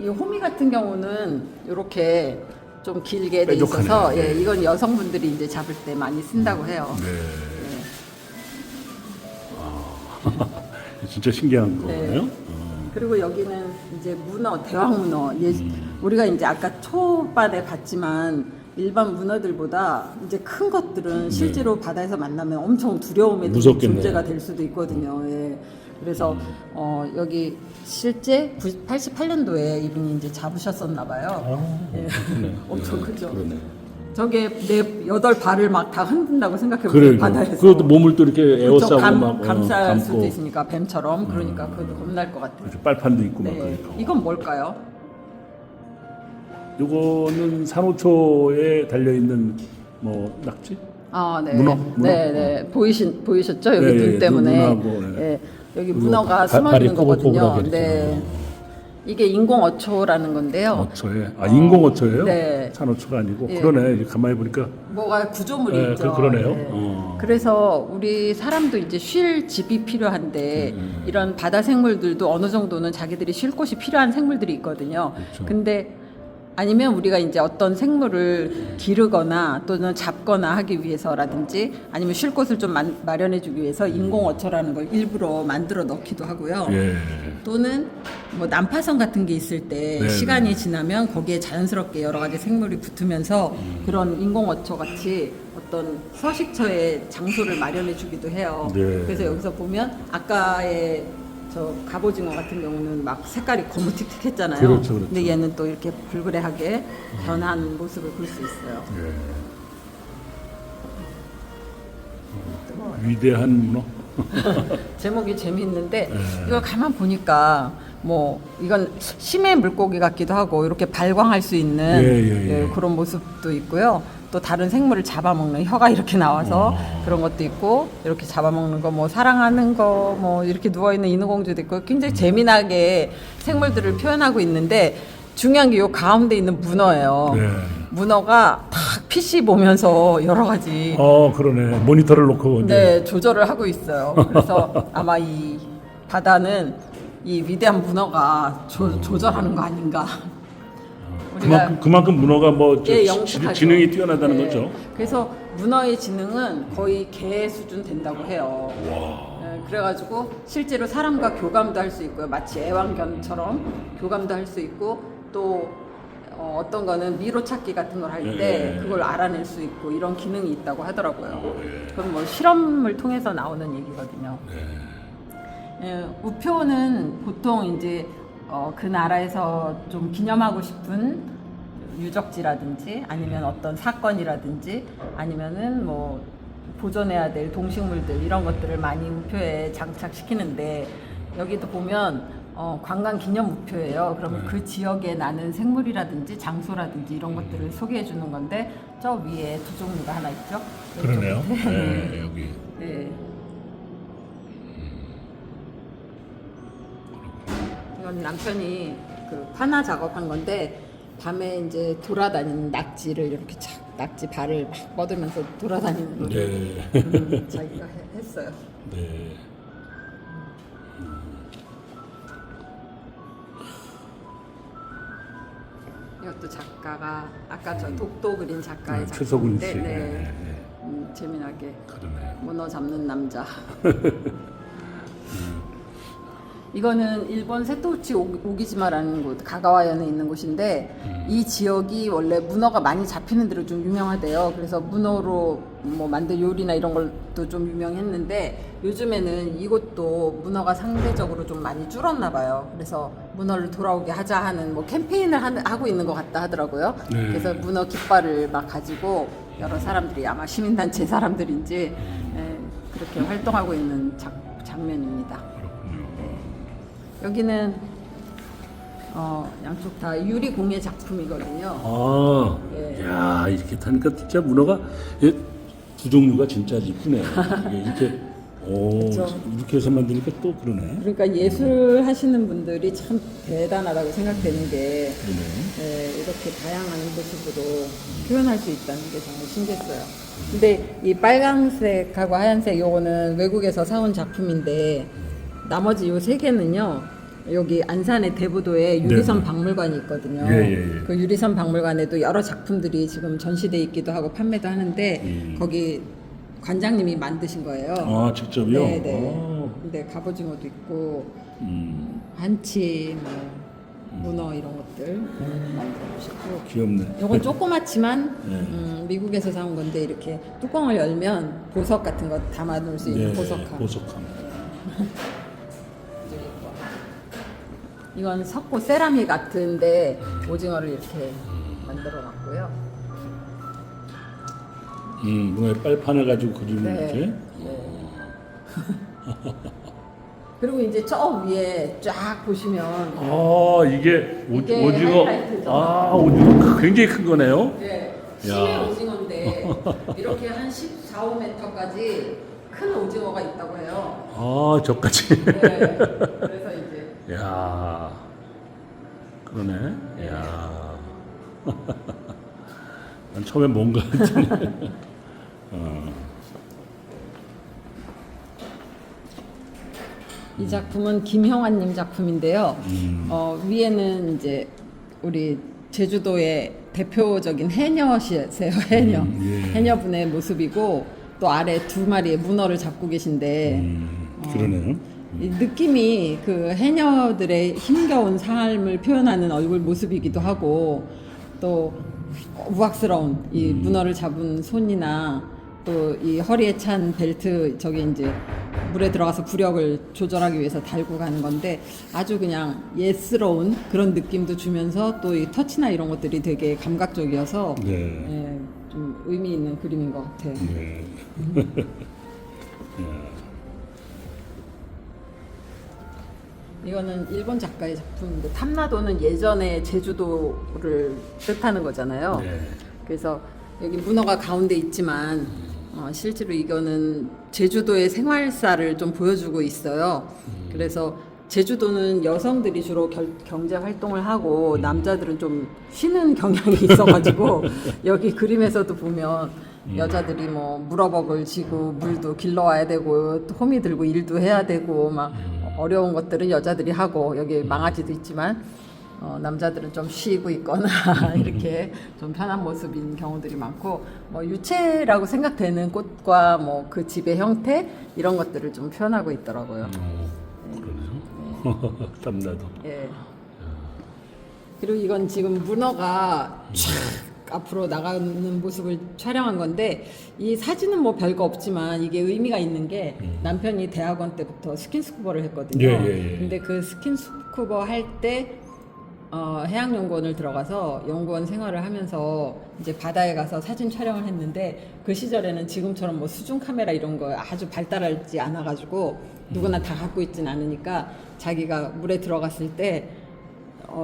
이 호미 같은 경우는 이렇게 좀 길게 돼 뾰족하네요. 있어서 예, 이건 여성분들이 이제 잡을 때 많이 쓴다고 해요. 네. 예. 진짜 신기한 네. 거예요. 그리고 여기는 이제 문어, 대왕문어. 우리가 이제 아까 초반에 봤지만 일반 문어들보다 이제 큰 것들은 실제로 바다에서 만나면 엄청 두려움에 드는 무섭겠네요. 존재가 될 수도 있거든요. 예. 그래서 여기 실제 88년도에 이분이 이제 잡으셨었나 봐요. 예. 엄청 크죠. 그러네. 저게 내 8발을 막 다 흔든다고 생각해보세요. 그래, 바다에서. 그것도 몸을 또 이렇게 에워싸고 막 감쌀 감고. 수도 있으니까 뱀처럼. 그러니까 그것도 겁날 것 같아요. 그렇죠. 빨판도 있고 막 네. 그러니까. 이건 뭘까요? 요거는 산호초에 달려 있는 뭐 낙지? 아, 네. 문어? 네, 네. 보이셨죠? 여기 네, 눈 네, 때문에. 눈하고, 네. 예. 여기 그리고 문어가 숨어 발이 있는 거거든요. 꼬불꼬불하게 네. 이렇게. 이게 인공 어초라는 건데요. 어초에 인공 어초예요? 네. 산호초가 아니고 예. 그러네. 이렇게 가만히 보니까 뭐가 구조물이 네, 있죠. 그러네요. 네. 그래서 우리 사람도 이제 쉴 집이 필요한데 이런 바다 생물들도 어느 정도는 자기들이 쉴 곳이 필요한 생물들이 있거든요. 그렇죠. 근데 아니면 우리가 이제 어떤 생물을 기르거나 또는 잡거나 하기 위해서라든지 아니면 쉴 곳을 좀 마련해 주기 위해서 인공 어초라는 걸 일부러 만들어 넣기도 하고요. 예. 또는 뭐 난파선 같은 게 있을 때 네, 시간이 지나면 거기에 자연스럽게 여러 가지 생물이 붙으면서 그런 인공 어초 같이 어떤 서식처의 장소를 마련해 주기도 해요. 네. 그래서 여기서 보면 아까의 저 갑오징어 같은 경우는 막 색깔이 거무틱틱했잖아요. 그렇죠, 그렇죠. 근데 얘는 또 이렇게 불그레하게 변한 모습을 볼 수 있어요. 예. 위대한 문어. 제목이 재미있는데 네. 이걸 가만 보니까 뭐 이건 심해 물고기 같기도 하고 이렇게 발광할 수 있는 예. 그런 모습도 있고요. 또 다른 생물을 잡아먹는 혀가 이렇게 나와서 그런 것도 있고 이렇게 잡아먹는 거 뭐 사랑하는 거 뭐 이렇게 누워있는 인어공주도 있고 굉장히 재미나게 생물들을 표현하고 있는데 중요한 게 요 가운데 있는 문어예요. 네. 문어가 탁 PC 보면서 여러 가지 그러네. 모니터를 놓고 이제 네, 조절을 하고 있어요. 그래서 아마 이 바다는 이 위대한 문어가 조절하는 거 아닌가. 그만큼 문어가 뭐 예, 영특하죠. 지능이 뛰어나다는 네. 거죠. 그래서 문어의 지능은 거의 개 수준 된다고 해요. 와. 그래가지고 실제로 사람과 교감도 할 수 있고요. 마치 애완견처럼 교감도 할 수 있고 또 어떤 거는 미로 찾기 같은 걸 할 때 그걸 알아낼 수 있고 이런 기능이 있다고 하더라고요. 그건 뭐 실험을 통해서 나오는 얘기거든요. 우표는 보통 이제 그 나라에서 좀 기념하고 싶은 유적지라든지 아니면 어떤 사건이라든지 아니면은 뭐 보존해야 될 동식물들 이런 것들을 많이 우표에 장착시키는데 여기도 보면 관광 기념 우표예요. 그러면 그 지역에 나는 생물이라든지 장소라든지 이런 것들을 소개해 주는 건데 저 위에 두 종류가 하나 있죠. 그러네요. 네, 여기. 네. 이건 남편이 그 판화 작업한 건데 밤에 이제 돌아다니는 낙지를 이렇게 착 낙지 발을 막 뻗으면서 돌아다니는 거를 자기가 했어요. 네. 이것도 작가가 아까 저 독도 그린 작가의 최석훈 작품인데 씨. 네. 재미나게 그러네요. 문어 잡는 남자. 이거는 일본 세토우치 오기지마라는 곳, 가가와현에 있는 곳인데 이 지역이 원래 문어가 많이 잡히는 데로 좀 유명하대요. 그래서 문어로 뭐 만든 요리나 이런 것도 좀 유명했는데 요즘에는 이곳도 문어가 상대적으로 좀 많이 줄었나 봐요. 그래서 문어를 돌아오게 하자 하는 뭐 캠페인을 하고 있는 것 같다 하더라고요. 그래서 문어 깃발을 막 가지고 여러 사람들이 아마 시민단체 사람들인지 그렇게 활동하고 있는 장면입니다. 여기는 양쪽 다 유리공예 작품이거든요. 아, 예. 야 이렇게 타니까 진짜 문어가 두 종류가 진짜 이쁘네요. 이게 이렇게 그쵸. 이렇게 해서 만드니까 또 그러네. 그러니까 예술 하시는 분들이 참 대단하다고 생각되는 게 이렇게 다양한 모습으로 표현할 수 있다는 게 정말 신기했어요. 근데 이 빨강색하고 하얀색 요거는 외국에서 사온 작품인데 나머지 요 세 개는요. 여기 안산의 대부도에 유리선 네네. 박물관이 있거든요. 예. 그 유리선 박물관에도 여러 작품들이 지금 전시돼 있기도 하고 판매도 하는데 거기 관장님이 만드신 거예요. 아 직접요? 네네. 근데 갑오징어도 있고 한치, 뭐 문어 이런 것들 만들어주셨고. 귀엽네. 이건 조그맣지만 미국에서 사온 건데 이렇게 뚜껑을 열면 보석 같은 거 담아놓을 수 있는 보석함. 보석함. 이건 석고 세라믹 같은데 오징어를 이렇게 만들어놨고요. 문어의 빨판을 가지고 그리는 네. 이렇게. 그리고 이제 저 위에 쫙 보시면 아 이게 이게 오징어. 하이라이트죠. 아 오징어 굉장히 큰 거네요. 네, 야. 심해 오징어인데 이렇게 한 14, 5m까지 큰 오징어가 있다고 해요. 아 저까지. 네, 그래서 이제 야 그러네. 야. 난 처음에 뭔가 했더니. 이 작품은 김형환님 작품인데요. 위에는 이제 우리 제주도의 대표적인 해녀시세요. 해녀. 해녀분의 모습이고 또 아래 두 마리의 문어를 잡고 계신데 그러네요. 이 느낌이 그 해녀들의 힘겨운 삶을 표현하는 얼굴 모습이기도 하고 또 우악스러운 이 문어를 잡은 손이나 또 이 허리에 찬 벨트 저게 이제 물에 들어가서 부력을 조절하기 위해서 달고 가는 건데 아주 그냥 예스러운 그런 느낌도 주면서 또 이 터치나 이런 것들이 되게 감각적이어서 예, 좀 의미 있는 그림인 것 같아요. 네. 이거는 일본 작가의 작품인데 탐나도는 예전에 제주도를 뜻하는 거잖아요. 네. 그래서 여기 문어가 가운데 있지만 실제로 이거는 제주도의 생활사를 좀 보여주고 있어요. 그래서 제주도는 여성들이 주로 경제 활동을 하고 남자들은 좀 쉬는 경향이 있어가지고 여기 그림에서도 보면 여자들이 뭐 물어벅을 지고 물도 길러와야 되고 또 호미 들고 일도 해야 되고 막 어려운 것들은 여자들이 하고 여기 망아지도 있지만 남자들은 좀 쉬고 있거나 이렇게 좀 편한 모습인 경우들이 많고 뭐 유채라고 생각되는 꽃과 뭐 그 집의 형태 이런 것들을 좀 표현하고 있더라고요. 그러네요. 땀나도. 예. 그리고 이건 지금 문어가 촥 앞으로 나가는 모습을 촬영한 건데 이 사진은 뭐 별거 없지만 이게 의미가 있는 게 남편이 대학원 때부터 스킨스쿠버를 했거든요. 예. 근데 그 스킨스쿠버 할 때 해양연구원을 들어가서 연구원 생활을 하면서 이제 바다에 가서 사진 촬영을 했는데 그 시절에는 지금처럼 뭐 수중 카메라 이런 거 아주 발달하지 않아가지고 누구나 다 갖고 있진 않으니까 자기가 물에 들어갔을 때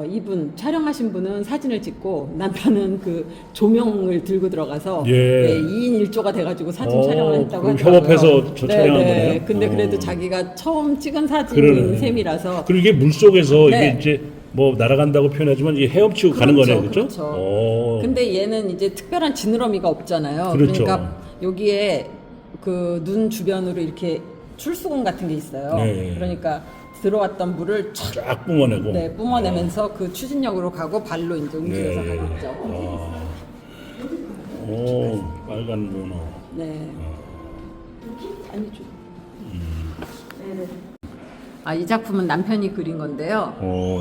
이분 촬영하신 분은 사진을 찍고 남편은 그 조명을 들고 들어가서 예. 2인 1조가 돼가지고 사진 촬영을 했다고 그럼 하더라고요. 협업해서 촬영한 거네요? 근데 그래도 자기가 처음 찍은 사진인 그러네. 셈이라서 그리고 이게 물 속에서 네. 이게 이제 뭐 날아간다고 표현하지만 이게 헤엄치고 가는 거네요, 그렇죠? 그렇죠. 근데 얘는 이제 특별한 지느러미가 없잖아요. 그렇죠. 그러니까 여기에 그 눈 주변으로 이렇게 출수건 같은 게 있어요. 네. 그러니까 들어왔던 물을 쫙 뿜어내고. 네, 뿜어내면서 그 추진력으로 가고 발로 이제 움직여서 네. 가겠죠. 오, 빨간 문어. 네. 아니죠. 네. 이 작품은 남편이 그린 건데요.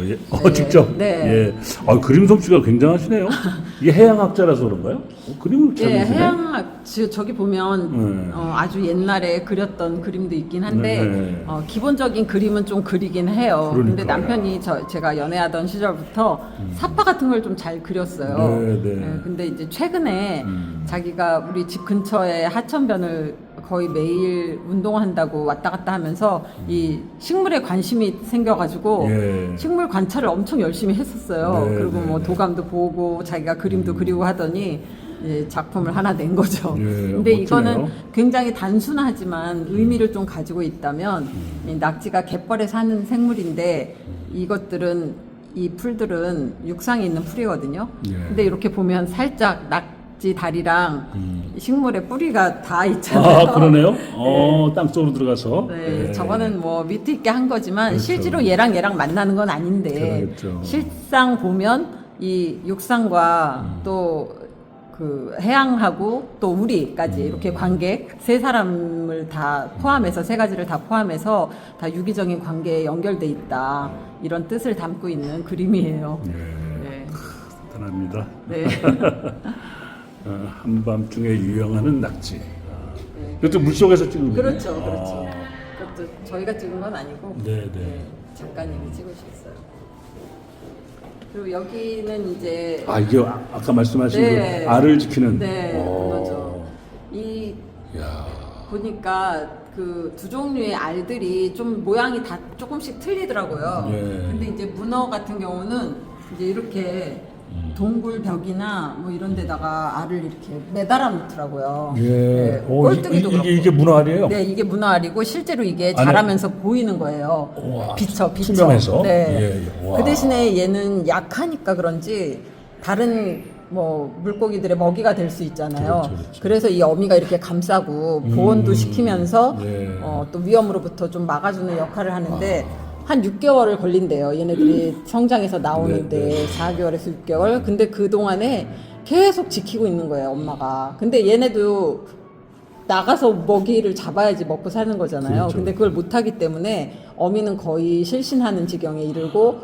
예. 네. 직접. 네. 예. 그림 솜씨가 굉장하시네요. 이게 해양학자라서 그런가요? 그림을 잘 예, 그리시네. 해양 저기 보면 아주 옛날에 그렸던 그림도 있긴 한데 네. 기본적인 그림은 좀 그리긴 해요. 근데 그러니까요. 남편이 제가 연애하던 시절부터 사파 같은 걸 좀 잘 그렸어요. 네. 예, 근데 이제 최근에 자기가 우리 집 근처에 하천변을 거의 매일 운동한다고 왔다 갔다 하면서 이 식물에 관심이 생겨가지고 예. 식물 관찰을 엄청 열심히 했었어요. 네, 그리고 뭐 도감도 보고 자기가 그림도 그리고 하더니 작품을 하나 낸 거죠. 예, 근데 멋지네요. 이거는 굉장히 단순하지만 의미를 좀 가지고 있다면 이 낙지가 갯벌에 사는 생물인데 이것들은 이 풀들은 육상에 있는 풀이거든요. 예. 근데 이렇게 보면 살짝 낙지 다리랑 식물의 뿌리가 다 있잖아요. 그러네요. 땅속으로 들어가서. 네, 예. 저거는 뭐 뮤트 있게 한 거지만 그렇죠. 실제로 얘랑 만나는 건 아닌데 그렇죠. 실상 보면 이 육상과 또 그 해양하고 또 우리까지 이렇게 관계 세 사람을 다 포함해서 세 가지를 다 포함해서 다 유기적인 관계에 연결돼 있다 이런 뜻을 담고 있는 그림이에요. 예. 네. 대단합니다. 네. 한밤중에 유영하는 낙지. 이것도 물속에서 찍은 거예요? 그렇죠, 그렇죠. 그것도 저희가 찍은 건 아니고 네. 작가님이 찍으셨어요. 그리고 여기는 이제 이게 아까 말씀하신 네. 그 알을 지키는. 네, 그거죠. 이 야. 보니까 그 두 종류의 알들이 좀 모양이 다 조금씩 틀리더라고요. 예. 근데 이제 문어 같은 경우는 이제 이렇게 동굴 벽이나 뭐 이런 데다가 알을 이렇게 매달아 놓더라고요. 예. 네, 꼴뚜기도 그렇고. 이게 문어알이에요? 네, 이게 문어알이고 실제로 이게 안에- 자라면서 보이는 거예요. 우와, 비쳐. 투명해서? 네. 예. 와. 그 대신에 얘는 약하니까 그런지 다른 뭐 물고기들의 먹이가 될 수 있잖아요. 그렇죠. 그래서 이 어미가 이렇게 감싸고 보온도 시키면서 예. 또 위험으로부터 좀 막아주는 역할을 하는데 한 6개월을 걸린대요. 얘네들이 성장해서 나오는데 네. 4개월에서 6개월. 근데 그 동안에 계속 지키고 있는 거예요, 엄마가. 근데 얘네도 나가서 먹이를 잡아야지 먹고 사는 거잖아요. 그렇죠. 근데 그걸 못하기 때문에 어미는 거의 실신하는 지경에 이르고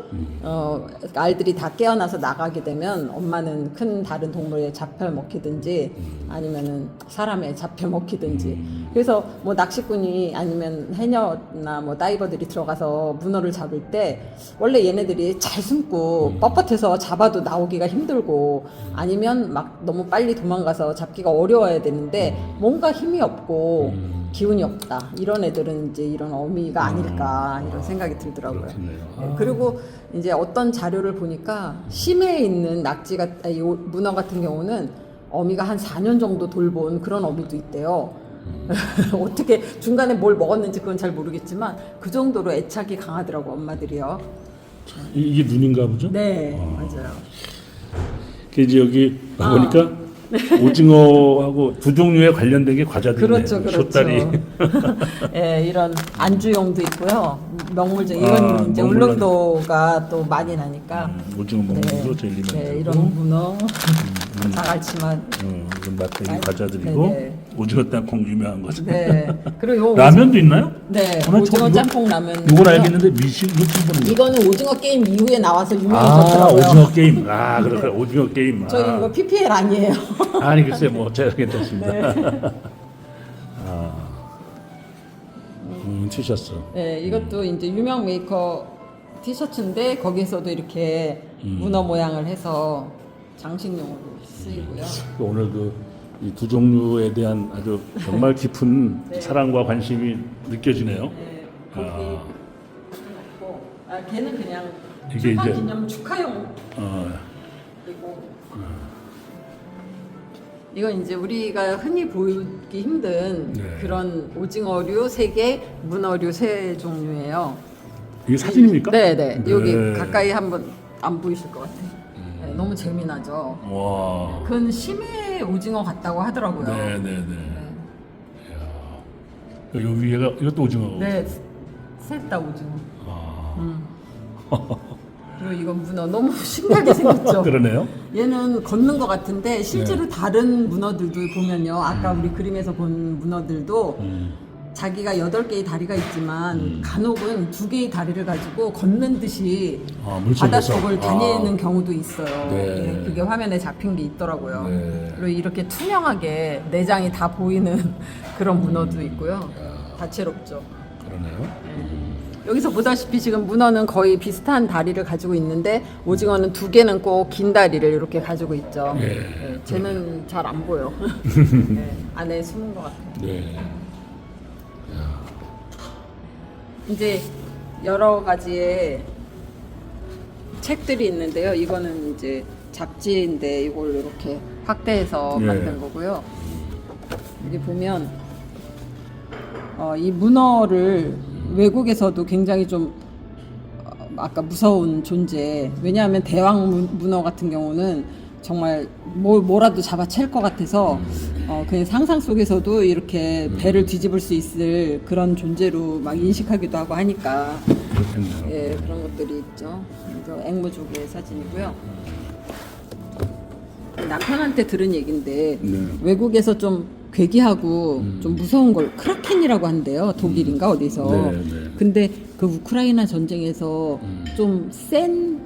알들이 다 깨어나서 나가게 되면 엄마는 큰 다른 동물에 잡혀 먹히든지 아니면은 사람에 잡혀 먹히든지. 그래서 뭐 낚시꾼이 아니면 해녀나 뭐 다이버들이 들어가서 문어를 잡을 때 원래 얘네들이 잘 숨고 뻣뻣해서 잡아도 나오기가 힘들고 아니면 막 너무 빨리 도망가서 잡기가 어려워야 되는데 뭔가 힘이 없고 기운이 없다. 이런 애들은 이제 이런 어미가 아닐까 이런 생각이 들더라고요. 그렇겠네요. 네, 그리고 이제 어떤 자료를 보니까 심해에 있는 낙지가 문어 같은 경우는 어미가 한 4년 정도 돌본 그런 어미도 있대요. 어떻게 중간에 뭘 먹었는지 그건 잘 모르겠지만 그 정도로 애착이 강하더라고 엄마들이요. 이게 눈인가 보죠? 네, 맞아요. 이제 여기 보니까 오징어하고 두 종류의 관련된 게 과자들이 그렇죠, 있네요. 그렇죠. 솥다리. 예, 이런 안주용도 있고요. 명물종 아, 이건 이제 명물 울릉도가 또 많이 나니까. 오징어 먹는 네, 거 제일 유명하고. 네, 이런 문어, 자갈치맛. 이건 맛대기 아니, 과자들이고 네네. 오징어 땅콩 유명한 거죠. 네. 그리고 요 라면도 있나요? 네, 하나 오징어 이거- 짬뽕 라면. 이건 알겠는데 미식 이거 처음 보는 거. 이거는 오징어 게임 이후에 나와서 아, 유명해졌더라고요. 오징어 게임. 아, 그렇구나. 오징어 게임. 저희 아. 이거 PPL 아니에요. 아니 글쎄 뭐 제가 괜찮습니다. 네. 아, 티셔츠. 네, 이것도 이제 유명 메이커 티셔츠인데 거기서도 이렇게 문어 모양을 해서 장식용으로 쓰이고요. 오늘 이 두 종류에 대한 아주 정말 깊은 네. 사랑과 관심이 느껴지네요. 네, 거기 아. 있고, 걔는 그냥 이게 출판 이제- 기념 축하용. 어, 그리고 이건 이제 우리가 흔히 보기 힘든 네. 그런 오징어류 3개, 문어류 3종류예요. 이게 사진입니까? 네네. 여기 네. 가까이 한번 안 보이실 것 같아요. 네, 너무 재미나죠. 와. 그건 심해 오징어 같다고 하더라고요. 네네네. 요 위에가 이것도 오징어. 네, 셋 다 오징어. 아. 그리고 이건 문어 너무 신기하게 생겼죠. 그러네요. 얘는 걷는 것 같은데 실제로 다른 문어들도 보면요. 아까 우리 그림에서 본 문어들도 자기가 8개의 다리가 있지만 간혹은 2개의 다리를 가지고 걷는 듯이 아, 물속에서? 바닷속을 다니는 아. 경우도 있어요. 네. 네, 그게 화면에 잡힌 게 있더라고요. 네. 그리고 이렇게 투명하게 내장이 다 보이는 그런 문어도 있고요. 다채롭죠. 그러네요. 여기서 보다시피 지금 문어는 거의 비슷한 다리를 가지고 있는데 오징어는 2개는 꼭 긴 다리를 이렇게 가지고 있죠. 네. 네, 쟤는 잘 안 보여. 네, 안에 숨은 것 같아요. 네. 이제 여러 가지의 책들이 있는데요. 이거는 이제 잡지인데 이걸 이렇게 확대해서 네. 만든 거고요. 여기 보면 이 문어를 외국에서도 굉장히 좀 아까 무서운 존재. 왜냐하면 대왕 문어 같은 경우는 정말 뭐라도 잡아챌 것 같아서 그냥 상상 속에서도 이렇게 배를 뒤집을 수 있을 그런 존재로 막 인식하기도 하고 하니까 그렇겠네요. 예, 그런 것들이 있죠. 그래서 앵무족의 사진이고요. 남편한테 들은 얘긴데 네. 외국에서 좀 괴기하고 좀 무서운 걸 크라켄이라고 한대요. 독일인가 어디서. 네, 네. 근데 그 우크라이나 전쟁에서 좀 센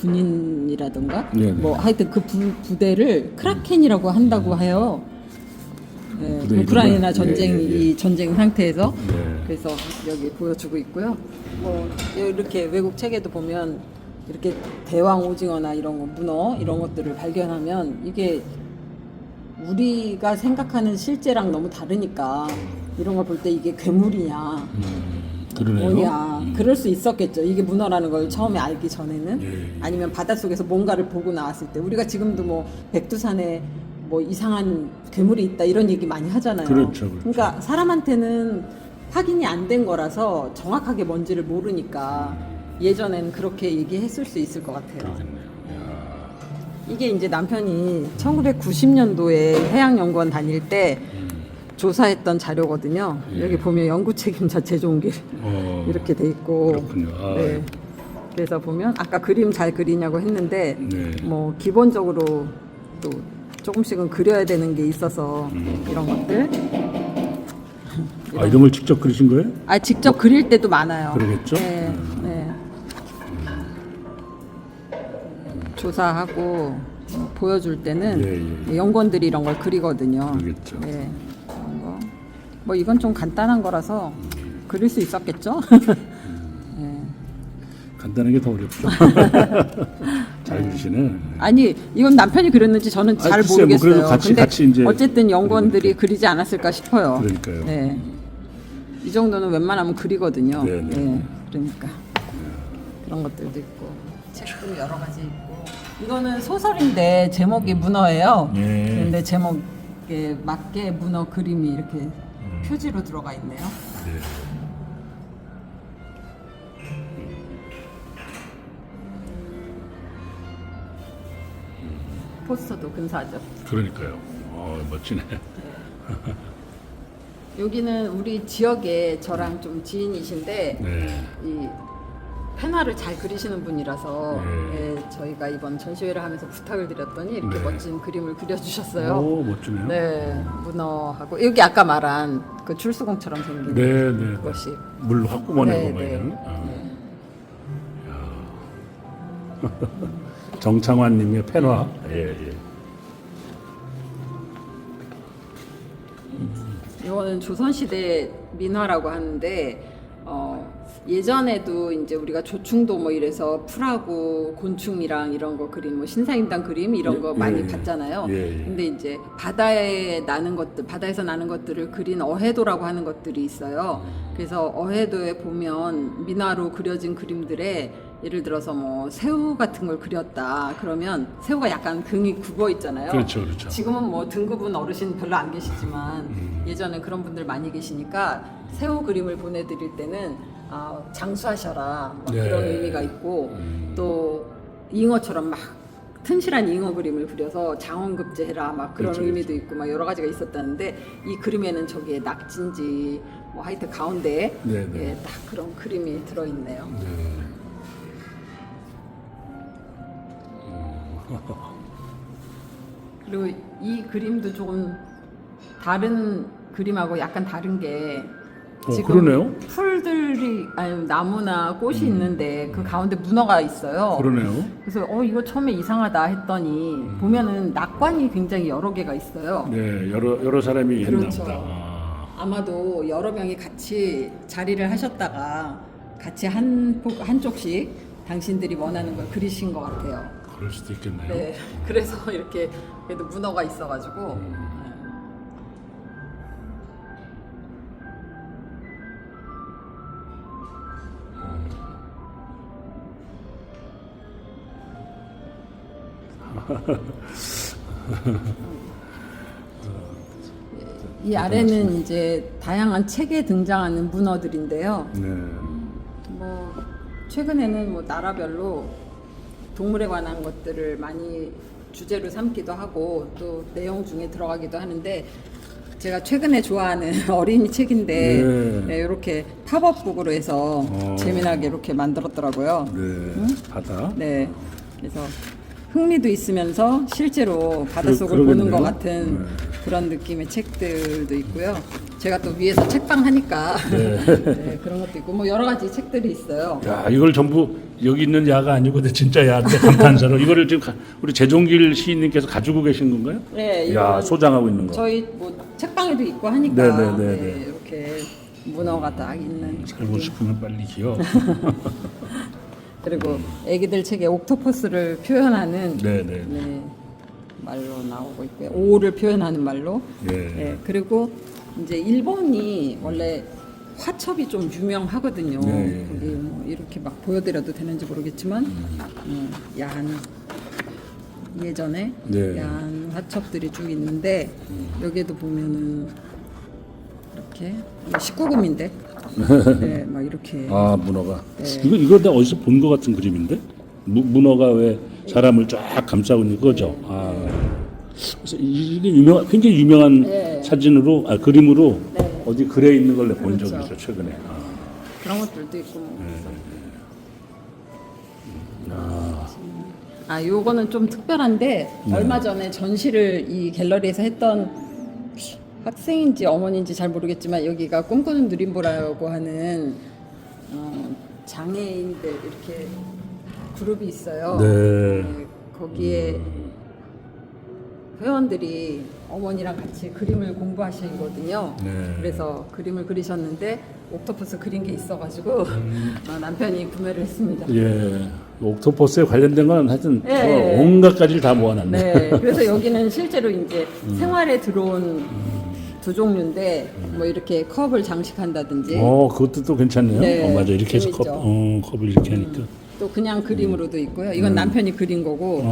군인이라던가 네, 네. 뭐 하여튼 그 부대를 크라켄이라고 한다고 해요. 네, 부대 우크라이나 이름을? 전쟁 예, 예, 예. 이 전쟁 상태에서 네. 그래서 여기 보여주고 있고요. 뭐 이렇게 외국 책에도 보면 이렇게 대왕 오징어나 이런 거 문어 이런 것들을 발견하면 이게 우리가 생각하는 실제랑 너무 다르니까 이런 걸 볼 때 이게 괴물이냐 그러네요. 뭐냐 그럴 수 있었겠죠. 이게 문어라는 걸 처음에 알기 전에는 예. 아니면 바닷속에서 뭔가를 보고 나왔을 때 우리가 지금도 뭐 백두산에 뭐 이상한 괴물이 있다 이런 얘기 많이 하잖아요. 그렇죠, 그렇죠. 그러니까 사람한테는 확인이 안 된 거라서 정확하게 뭔지를 모르니까 예전엔 그렇게 얘기했을 수 있을 것 같아요. 그러겠네요. 이게 이제 남편이 1990년도에 해양연구원 다닐 때 조사했던 자료거든요. 예. 여기 보면 연구 책임자 제종길 이렇게 돼 있고. 그렇군요. 아, 네. 그래서 보면 아까 그림 잘 그리냐고 했는데 네. 뭐 기본적으로 또 조금씩은 그려야 되는 게 있어서 이런 것들. 아, 이런 걸 직접 그리신 거예요? 직접 그릴 때도 많아요. 그러겠죠? 네. 네. 조사하고 보여줄 때는 예, 연구원들이 이런 걸 그리거든요. 그러겠죠. 네. 그런 거. 뭐 이건 좀 간단한 거라서 그릴 수 있었겠죠? 네. 간단한 게 더 어렵죠. 잘 그리시네. 아니 이건 남편이 그렸는지 저는 잘 글쎄요, 뭐 모르겠어요. 그래도 같이- 근데 같이 이제 어쨌든 연구원들이 그러니까. 그리지 않았을까 싶어요. 그러니까요. 네. 이 정도는 웬만하면 그리거든요. 네, 네. 그러니까 그런 것들도 있고 책도 여러 가지 있고 이거는 소설인데 제목이 문어예요. 예. 그런데 제목에 맞게 문어 그림이 이렇게 표지로 들어가 있네요. 포스터도 근사하죠. 그러니까요. 멋지네. 여기는 우리 지역에 저랑 좀 지인이신데 네. 이 펜화를 잘 그리시는 분이라서 네. 예, 저희가 이번 전시회를 하면서 부탁을 드렸더니 이렇게 네. 멋진 그림을 그려주셨어요. 오, 멋지네요. 네, 문어하고 여기 아까 말한 그 출수공처럼 생긴 네, 네. 그것이. 물로 확 뿜어내고 네, 막 네. 이런. 정창환님의 펜화. 예. 이거는 조선시대 민화라고 하는데 예전에도 이제 우리가 조충도 뭐 이래서 풀하고 곤충이랑 이런 거 그린 뭐 신사임당 그림 이런 거 예, 많이 예. 봤잖아요. 예. 근데 이제 바다에서 나는 것들을 그린 어해도라고 하는 것들이 있어요. 그래서 어해도에 보면 민화로 그려진 그림들에 예를 들어서 뭐 새우 같은 걸 그렸다 그러면 새우가 약간 등이 굽어 있잖아요. 그렇죠, 그렇죠. 지금은 뭐 등급은 어르신 별로 안 계시지만 예전에 그런 분들 많이 계시니까 새우 그림을 보내드릴 때는 장수하셔라 막 네. 그런 의미가 있고 또 잉어처럼 막 튼실한 잉어 그림을 그려서 장원급제해라 막 그런 그렇죠, 의미도 있고 막 여러 가지가 있었다는데 이 그림에는 저기에 낙지인지 뭐 하여튼 가운데에 네, 네. 예, 딱 그런 그림이 들어있네요. 네. 그리고 이 그림도 조금 다른 그림하고 약간 다른 게 그러네요. 풀들이 아니 나무나 꽃이 있는데 그 가운데 문어가 있어요. 그러네요. 그래서 이거 처음에 이상하다 했더니 보면은 낙관이 굉장히 여러 개가 있어요. 네, 여러 사람이 했나 그렇죠. 보다. 아마도 여러 명이 같이 자리를 하셨다가 같이 한쪽씩 당신들이 원하는 걸 그리신 것 같아요. 그럴 수도 있겠네요. 네, 그래서 이렇게 그래도 문어가 있어가지고 이 아래는 이제 다양한 책에 등장하는 문어들인데요. 네. 뭐 최근에는 뭐 나라별로 동물에 관한 것들을 많이 주제로 삼기도 하고 또 내용 중에 들어가기도 하는데 제가 최근에 좋아하는 어린이 책인데 네. 이렇게 팝업북으로 해서 어. 재미나게 이렇게 만들었더라고요. 네. 바다. 네, 그래서 흥미도 있으면서 실제로 바닷속을 그러겠네요. 보는 것 같은 그런 느낌의 책들도 있고요. 제가 또 위에서 책방 하니까 네, 그런 것도 있고 뭐 여러 가지 책들이 있어요. 야, 이걸 전부 여기 있는 야가 아니고 진짜 야인데 감탄사로 이거를 지금 우리 재종길 시인님께서 가지고 계신 건가요? 네, 야, 이건 소장하고 있는 거. 저희 뭐 책방에도 있고 하니까 네. 네, 이렇게 문어가 딱 있는 살고 싶으면 빨리 기어. 그리고 애기들 책에 옥토퍼스를 표현하는 네. 네, 말로 나오고 있고요. 오를 표현하는 말로. 예. 네, 그리고 이제 일본이 원래 화첩이 좀 유명하거든요. 네. 거기 뭐 이렇게 막 보여드려도 되는지 모르겠지만 야한 예전에 네. 야한 화첩들이 쭉 있는데 여기에도 보면은 이렇게 19금인데 네, 막 이렇게 아, 문어가. 네. 이거 내가 어디서 본 것 같은 그림인데? 문어가 왜 사람을 쫙 감싸고 있는 거죠? 아. 그래서 이게 굉장히 유명한 네. 사진으로, 그림으로 네. 어디 글에 있는 걸 내가 본 적이 그렇죠. 있어, 최근에. 그런 것들도 있고 뭐. 요거는 좀 특별한데 얼마 전에 전시를 이 갤러리에서 했던 학생인지 어머니인지 잘 모르겠지만 여기가 꿈꾸는 누림보라고 하는 장애인들 이렇게 그룹이 있어요. 네. 거기에 회원들이 어머니랑 같이 그림을 공부하시거든요. 네. 그래서 그림을 그리셨는데 옥토퍼스 그린 게 있어가지고 남편이 구매를 했습니다. 예. 옥토퍼스에 관련된 건 하여튼 네. 온갖 가지를 다 모아놨네. 네, 그래서 여기는 실제로 이제 생활에 들어온 두 종류인데 뭐 이렇게 컵을 장식한다든지 그것도 또 괜찮네요. 네, 맞아. 이렇게 해서 재밌죠. 컵을 이렇게 하니까. 또 그냥 그림으로도 있고요. 이건 남편이 그린 거고.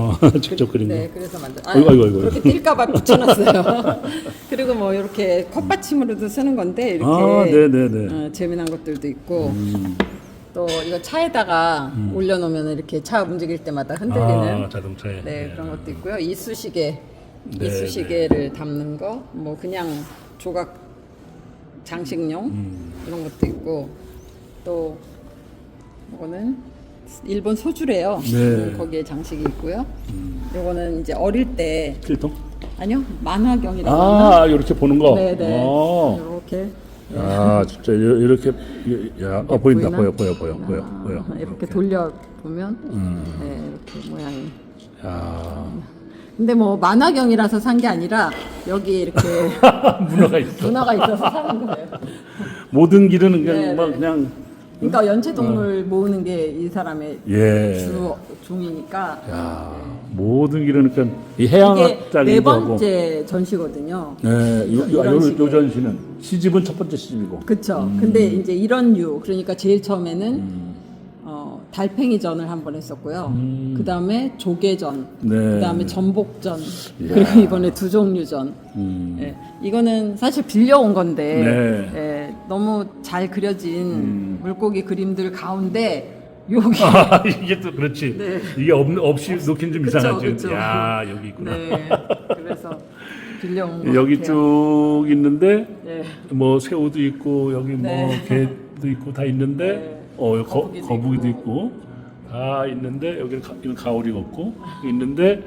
직접 그린 거. 네, 그래서 만들. 아이고. 그렇게 뛸까봐 붙여놨어요. 그리고 뭐 이렇게 컵받침으로도 쓰는 건데 이렇게 네네네. 재미난 것들도 있고. 또 이거 차에다가 올려놓으면 이렇게 차 움직일 때마다 흔들리는 자동차에. 네, 그런 것도 있고요. 이쑤시개, 네, 이쑤시개를 담는 거, 뭐 그냥 조각 장식용 이런 것도 있고, 또 이거는 일본 소주래요. 네. 거기에 장식이 있고요. 요거는 이제 어릴 때 필통? 아니요 만화경이라고 하나? 이렇게 보는 거. 네네. 어. 이렇게 진짜 이렇게 야, 보인다. 보이나? 보여. 이렇게 돌려 보면 네, 이렇게 모양이. 야, 근데 뭐 만화경이라서 산 게 아니라 여기 이렇게 문화가 있어. 문화가 있어서 사는 거예요. 모든 길은 그냥 네, 막 네. 그냥 그러니까 연체동물 모으는 게 이 사람의 예. 주 종이니까. 야, 모든 길은 그러니까 이 이게 해양학자기도 네 하고. 번째 전시거든요. 네, 이런 식의. 요 전시는 시집은 첫 번째 시집이고. 그렇죠. 근데 이제 이런 류 그러니까 제일 처음에는 달팽이전을 한번 했었고요. 그 다음에 조개전, 네. 그 다음에 전복전, 이야. 그리고 이번에 두 종류전. 예, 이거는 사실 빌려온 건데 네. 예, 너무 잘 그려진 물고기 그림들 가운데 여기 이게 또 그렇지. 네. 이게 없이 놓긴 좀 그쵸, 이상하지. 그쵸. 야, 여기 있구나. 네, 그래서 빌려온 거 여기 같아요. 쭉 있는데 네. 뭐 새우도 있고 여기 뭐 네. 개도 있고 다 있는데 네. 여기 거북이도 거북이도 있고 다 있는데 여기는 이건 가오리가 없고 있는데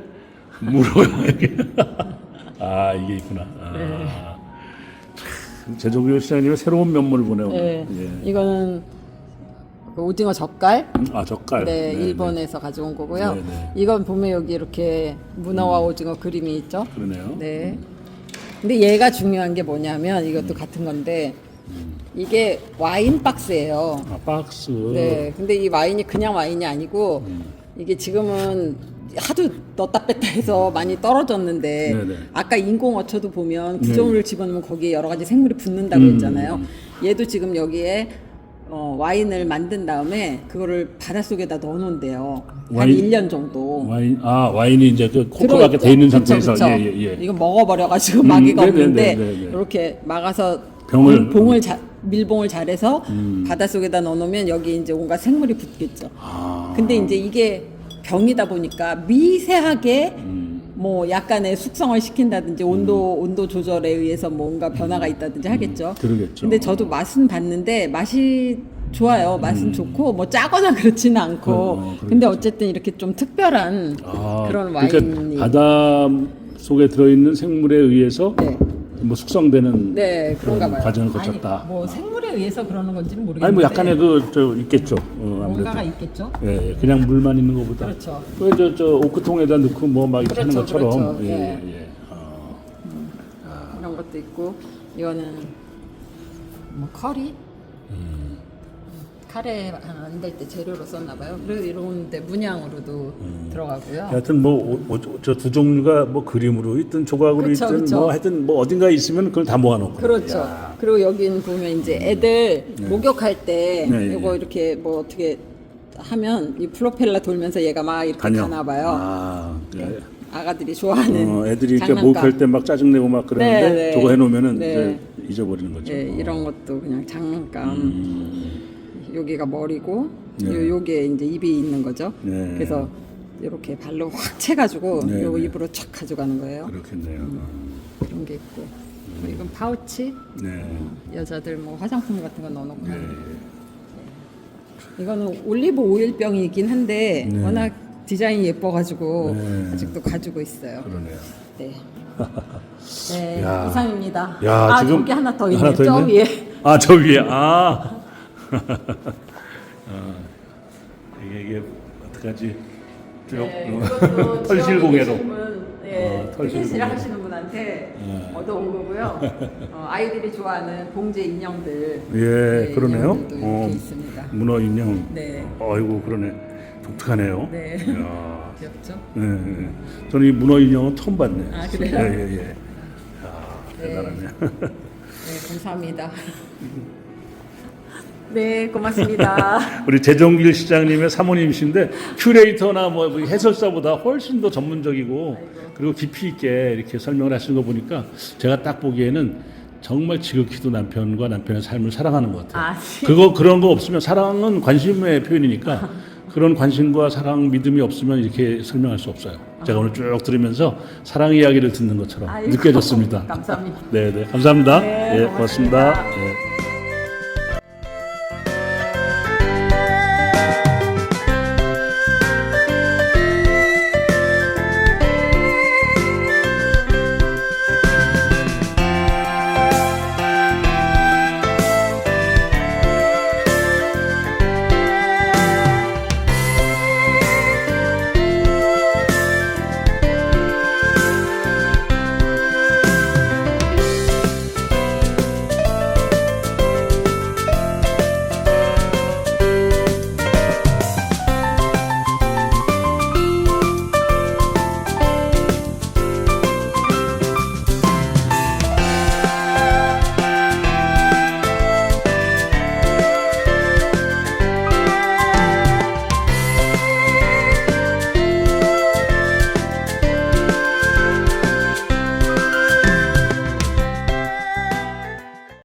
물어요 여기. 이게 있구나. 참, 제조교 시장님의 새로운 면모를 보내요. 네. 예. 이거는 그 오징어 젓갈. 젓갈. 네, 일본에서 가져온 거고요. 네, 네. 이건 보면 여기 이렇게 문어와 오징어 그림이 있죠. 그러네요. 네. 근데 얘가 중요한 게 뭐냐면 이것도 같은 건데 이게 와인 박스예요. 박스. 네. 근데 이 와인이 그냥 와인이 아니고 이게 지금은 하도 넣었다 뺐다 해서 많이 떨어졌는데 네네. 아까 인공 어초도 보면 구조물을 집어넣으면 거기에 여러 가지 생물이 붙는다고 했잖아요. 얘도 지금 여기에 와인을 만든 다음에 그거를 바닷속에다 넣어놓은대요. 한 와인? 1년 정도. 와인이 이제 그 코크가 돼 있는 그쵸, 상태에서 그쵸. 예. 이거 먹어버려가지고 마개가 없는데 네네네네. 이렇게 막아서 병을 밀봉을 잘해서 바닷속에다 넣어놓으면 여기 이제 온갖 생물이 붙겠죠. 근데 이제 이게 병이다 보니까 미세하게 뭐 약간의 숙성을 시킨다든지 온도 조절에 의해서 뭔가 변화가 있다든지 하겠죠. 그러겠죠. 근데 저도 맛은 봤는데 맛이 좋아요. 맛은 좋고 뭐 짜거나 그렇지는 않고. 그러겠죠. 근데 어쨌든 이렇게 좀 특별한 그런 와인이. 그러니까 바다 속에 들어있는 생물에 의해서 네. 뭐 숙성되는 네, 그런가 봐요. 과정을 거쳤다. 아니, 뭐 생물에 의해서 그러는 건지는 모르겠는데. 아니 뭐 약간의 있겠죠. 아무래도. 뭔가가 있겠죠. 예, 그냥 물만 있는 것보다. 그렇죠. 저 오크통에다 넣고 뭐 막 이렇게 하는 그렇죠, 것처럼. 그렇죠. 예. 이런 것도 있고 이거는 뭐 커리 카레 만들 때 재료로 썼나 봐요. 그리고 이런데 문양으로도 들어가고요. 하여튼 저 두 종류가 뭐 그림으로 있든 조각으로 그쵸, 있든 그쵸. 뭐 하여튼 뭐 어딘가에 있으면 그걸 다 모아놓고. 그렇죠. 야. 그리고 여기는 보면 이제 애들 목욕할 때 네, 이거 이렇게 뭐 어떻게 하면 이 프로펠러 돌면서 얘가 막 이렇게 가나 봐요. 네. 아가들이 좋아하는 애들이 이렇게 장난감. 목욕할 때 막 짜증내고 막 그러는데 네, 네. 저거 해놓으면은 네. 이제 잊어버리는 거죠. 네, 이런 것도 그냥 장난감. 여기가 머리고 요게 이제 입이 있는 거죠. 네. 그래서 이렇게 발로 확 채가지고 네, 요 네. 입으로 척 가져가는 거예요. 그렇겠네요. 그런 게 있고 이건 파우치. 네. 여자들 뭐 화장품 같은 거 넣어놓고 하는 거. 이거는 올리브 오일 병이긴 한데 네. 워낙 디자인이 예뻐가지고 네. 아직도 가지고 있어요. 그러네요. 네. 네, 야. 이상입니다. 야, 지금 저기 하나 더 있네. 하나 더 저 있네? 위에. 저 위에. 이게 어떡하지? 쭉 네, 그것도 털실공예로. 지역에 계신 분, 네, 털실공예로. 펜sil 하시는 분한테 얻어온 거고요. 아이들이 좋아하는 봉제 인형들. 예, 네, 그러네요. 인형들도 이렇게 있습니다. 문어 인형. 네. 아이고 그러네. 독특하네요. 네. 이야. 귀엽죠? 네. 저는 이 문어 인형은 처음 봤네요. 아, 그래요? 예. 야, 네. 대단하네. 네, 감사합니다. 네, 고맙습니다. 우리 재정길 시장님의 사모님이신데 큐레이터나 뭐 해설사보다 훨씬 더 전문적이고 그리고 깊이 있게 이렇게 설명을 하시는 거 보니까 제가 딱 보기에는 정말 지극히도 남편과 남편의 삶을 사랑하는 것 같아요. 아, 네. 그런 거 없으면 사랑은 관심의 표현이니까 그런 관심과 사랑, 믿음이 없으면 이렇게 설명할 수 없어요. 제가 오늘 쭉 들으면서 사랑 이야기를 듣는 것처럼 아이고, 느껴졌습니다. 감사합니다. 네, 감사합니다. 네, 예, 고맙습니다. 고맙습니다. 예.